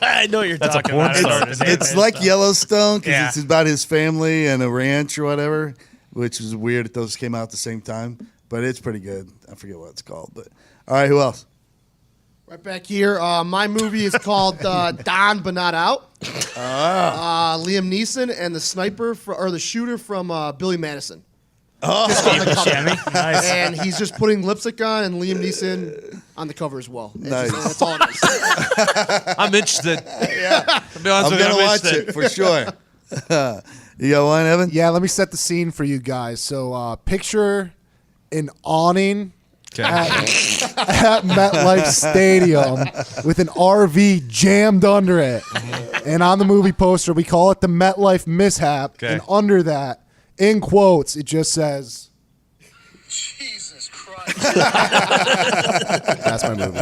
I know what you're That's a talking porn about. star. it's like Yellowstone because Yeah. it's about his family and a ranch or whatever, which is weird that those came out at the same time. But it's pretty good. I forget what it's called. But all right, who else? Right back here. My movie is called Don But Not Out. Liam Neeson and the sniper or the shooter from Billy Madison. Just on the cover. Nice. And he's just putting lipstick on, and Liam Neeson on the cover as well. It's Nice. just- that's all it is. I'm interested. Yeah. To be honest I'm with you, gonna watch interested. it for sure. You got one, Evan? Yeah, let me set the scene for you guys. So picture an awning at MetLife Stadium with an RV jammed under it. And on the movie poster, we call it the MetLife mishap. Okay. And under that, in quotes, it just says, Jesus Christ. that's my movie.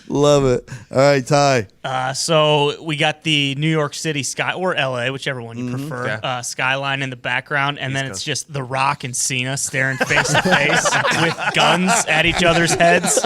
Love it. All right, Ty. So we got the New York City sky or LA, whichever one you prefer, Okay. skyline in the background, and then Coast. it's just The Rock and Cena staring face to face with guns at each other's heads,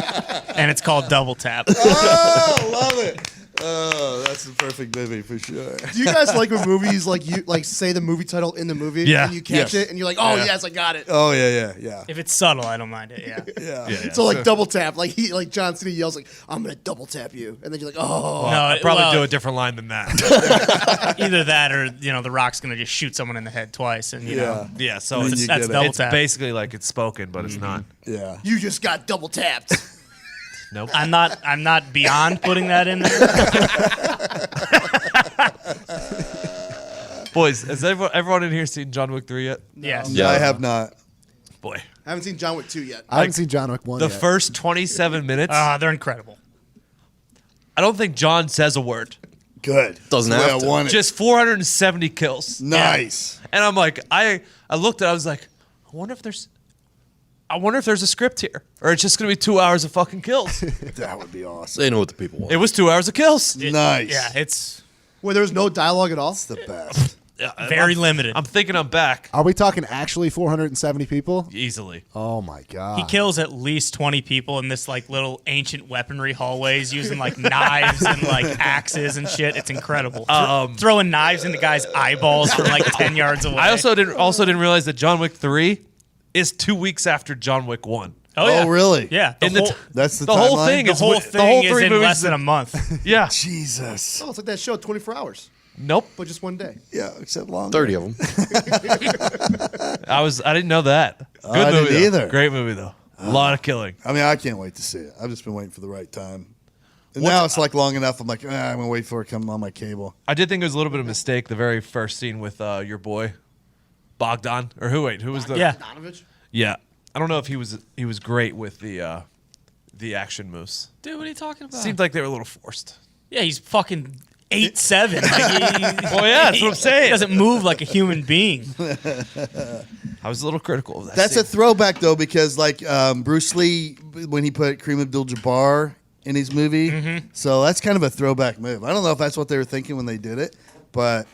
and it's called Double Tap. Oh, love it. Oh, that's the perfect movie for sure. Do you guys like when movies like say the movie title in the movie Yeah. and you catch it and you're like, oh yes, I got it. Oh yeah. If it's subtle, I don't mind it. Yeah. Yeah. So like double tap, like John Cena yells like, I'm gonna double tap you, and then you're like, oh. No, I'd probably do a different line than that. Either that or The Rock's gonna just shoot someone in the head twice, and you know. Yeah, so Then it's, you that's get it. double it's tap. basically like it's spoken, but it's not. Yeah. You just got double tapped. Nope. I'm not beyond putting that in there. Boys, has everyone in here seen John Wick 3 yet? Yes. Yeah. I have not. Boy. I haven't seen John Wick 2 yet. I haven't seen John Wick 1 The yet. first 27 minutes, They're incredible. I don't think John says a word. Good. Doesn't That's the way have to. I want it. Just 470 kills. Nice. And I'm like, I looked at it, I was like, I wonder if there's a script here. Or it's just going to be 2 hours of fucking kills. That would be awesome. They know what the people want. It was 2 hours of kills. Nice. Yeah, it's Where there's no dialogue at all. It's the best. Yeah, very I'm- limited. I'm thinking I'm back Are we talking actually 470 people? easily. Oh my god. he kills at least 20 people in this like little ancient weaponry hallways using like knives and like axes and shit. It's incredible. Throwing knives into guys' eyeballs from like 10 yards away. I also didn't realize that John Wick 3 is 2 weeks after John Wick 1. yeah. Oh, really? Yeah. In the That's the whole timeline? thing the is whole wi- thing the whole is 3 in movies less than a month. Yeah. Jesus. Oh, it's like that show, 24 hours, Nope. but just one day. Yeah, except long. 30 of them. I didn't know that. Good I movie didn't though. either. Great movie though. A lot of killing. I mean, I can't wait to see it. I've just been waiting for the right time. And now it's like long enough. I'm like, I'm going to wait for it to come on my cable. I did think it was a little bit of a mistake the very first scene with your boy Bogdan or who was the Yeah. Donovich? Yeah. I don't know if he was great with the action moves. Dude, what are you talking about? Seemed like they were a little forced. Yeah, he's fucking 8'7". Like, Well, yeah, that's what I'm saying. He doesn't move like a human being. I was a little critical of that. That's scene. a throwback, though, because like Bruce Lee, when he put Kareem Abdul-Jabbar in his movie. So that's kind of a throwback move. I don't know if that's what they were thinking when they did it, but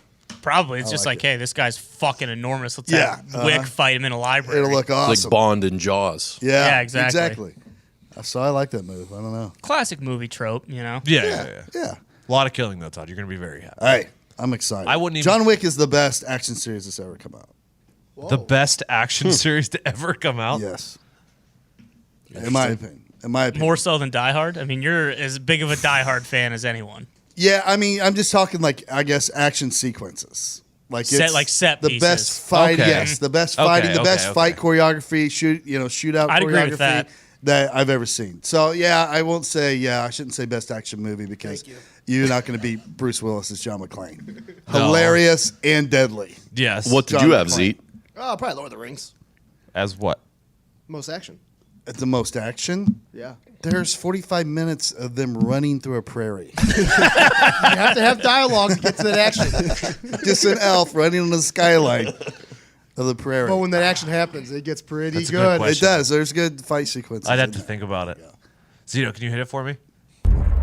Probably. It's just like, hey, this guy's fucking enormous. Let's have Wick fight him in a library. it'll look awesome. Like Bond and Jaws. Yeah, exactly. So I like that move. I don't know. Classic movie trope, you know? Yeah. Yeah. A lot of killing though, Todd. You're gonna be very happy. Hey, I'm excited. I wouldn't even- John Wick is the best action series that's ever come out. The best action series to ever come out. Yes. In my opinion. More so than Die Hard? I mean, you're as big of a Die Hard fan as anyone. Yeah, I mean, I'm just talking like, I guess, action sequences. Like Set the pieces. best fight. Okay. Yes, the best fighting, the best fight choreography, shootout I'd agree choreography with that. I've ever seen. So yeah, I won't say I shouldn't say best action movie because you're not going to beat Bruce Willis as John McClane. Hilarious and deadly. Yes. What did John you have, McClane. Zeke? Oh, probably Lord of the Rings. As what? Most action. At the most action. Yeah. There's 45 minutes of them running through a prairie. You have to have dialogue to get to that action. Just an elf running on the skyline of the prairie. But when that action happens, it gets pretty That's a good good. It question. does. There's good fight sequences. I'd have in to there. think about it. Zito, can you hit it for me?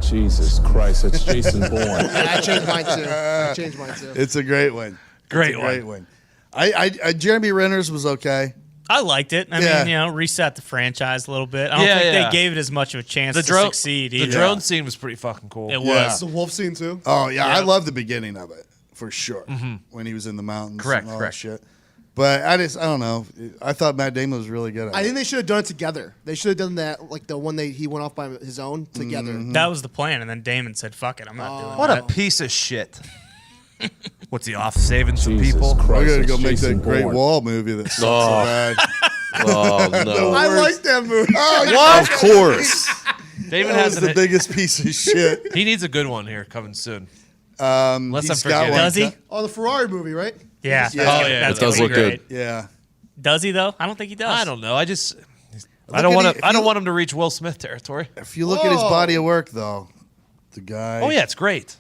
Jesus Christ, it's Jason Bourne. I changed mine too. It's a great one. Great one. I Jeremy Renner's was okay. I liked it. I mean, reset the franchise a little bit. I don't think they gave it as much of a chance to succeed The either. drone scene was pretty fucking cool. It Yeah. was. The wolf scene too. Oh yeah, I love the beginning of it for sure. When he was in the mountains, Correct, and all correct. that shit. But I don't know. I thought Matt Damon was really good at I it. think they should have done it together. They should have done that, like the one he went off by his own together. That was the plan, and then Damon said, "Fuck it, I'm not doing What that." a piece of shit. What's he off saving some Jesus people? Christ, We're gonna it's go make Jason that Great Bourne. Wall movie that sucks so Oh. bad. Oh, no. I like that movie. Of course. David That was has the biggest piece of shit. He needs a good one here coming soon. Unless I'm forgetting. Does he? Oh, the Ferrari movie, right? Yeah. Yeah. That's Oh, yeah, that's that does gonna be look great. good. Yeah. Does he though? I don't think he does. I don't know. I just I Look don't at want it- to. if I don't you- want him to reach Will Smith territory. If you look at his Whoa. body of work, though, the guy. Oh yeah, it's great.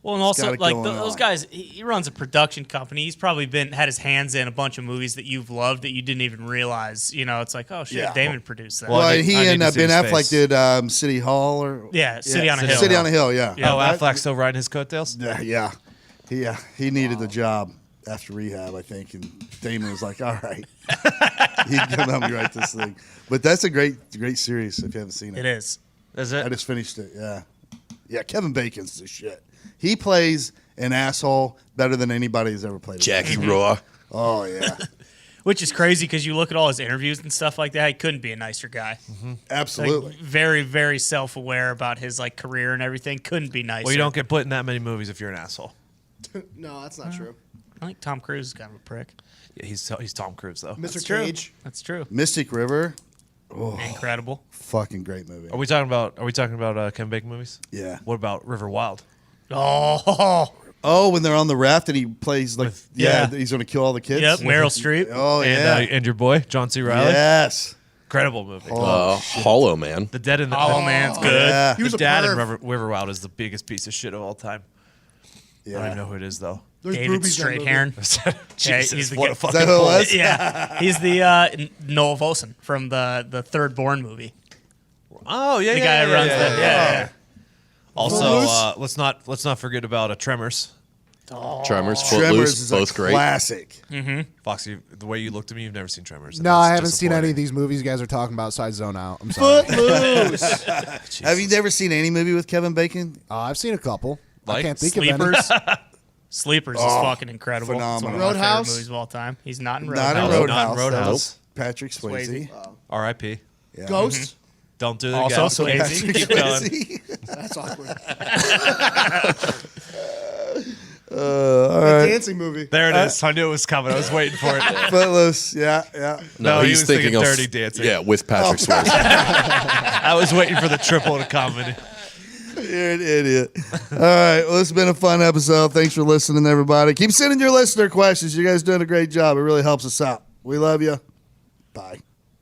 Well, and also got it like going those on. guys, he runs a production company. He's probably had his hands in a bunch of movies that you've loved that you didn't even realize. You know, it's like, oh shit, Yeah. Damon produced that. Well, Well, I need- he I need and to see Ben his Affleck face. did City Hall or Yeah, City on a Hill. City on a Hill. Yeah. Yeah. Oh, That- Affleck's still riding his coattails. Yeah. He needed the job after rehab, I think, and Damon was like, "All right, he can come help me write this thing." But that's a great series if you haven't seen it. It is. Is I it? just finished it. Yeah. Kevin Bacon's the shit. He plays an asshole better than anybody has ever played. Jackie Raw. Oh yeah, Which is crazy because you look at all his interviews and stuff like that. He couldn't be a nicer guy. Like, absolutely. very, very self-aware about his like career and everything. Couldn't be nicer. Well, you don't get put in that many movies if you're an asshole. No, that's not true. I think Tom Cruise is kind of a prick. Yeah, he's Tom Cruise though. Mr. true. Cage. That's true. Mystic River, Incredible. fucking great movie. Are we talking about Ken Bacon movies? Yeah. What about River Wild? Oh, when they're on the raft and he plays like yeah. he's going to kill all the kids. Yep. Meryl Streep. Oh yeah. And your boy John C. Reilly. Yes. Incredible movie. Hollow Man. The Dead in the Hollow Man's good. Yeah. He was The a dad in perv. River Wild is the biggest piece of shit of all time. I don't even know who it is though. There's David boobies in that movie. Straighthairn. Jesus, he's the what guy- a Is fucking that who it pull. was? Yeah, he's the Noel Vosen from the Third Born movie. Oh yeah, The yeah, guy yeah, who runs yeah, the yeah. yeah. Also, let's not forget about Tremors. Tremors, Tremors Footloose, is both a great. classic. Foxy, the way you looked at me, you've never seen Tremors. No, I haven't seen any of these movies you guys are talking about. So I zone out. I'm sorry. Footloose. Have you never seen any movie with Kevin Bacon? I've seen a couple. I Like can't think of any. Sleepers. Sleepers is fucking incredible. phenomenal. It's one of my favorite Roadhouse? movies of all time. He's not in Not Roadhouse. in Roadhouse. Not in That Roadhouse. was Patrick Swayze. Swayze. R.I.p. Yeah. Ghost. Don't do it Also again. Swayze. Keep going. Swayze. That's awkward. All A right. dancing movie. There it is. I knew it was coming. I was waiting for it. Footloose. Yeah. No, he he's was thinking thinking of Dirty Dancing. Yeah, with Patrick Swayze. I was waiting for the triple to comedy. You're an idiot. All right. Well, it's been a fun episode. Thanks for listening, everybody. Keep sending your listener questions. You guys doing a great job. It really helps us out. We love you. Bye.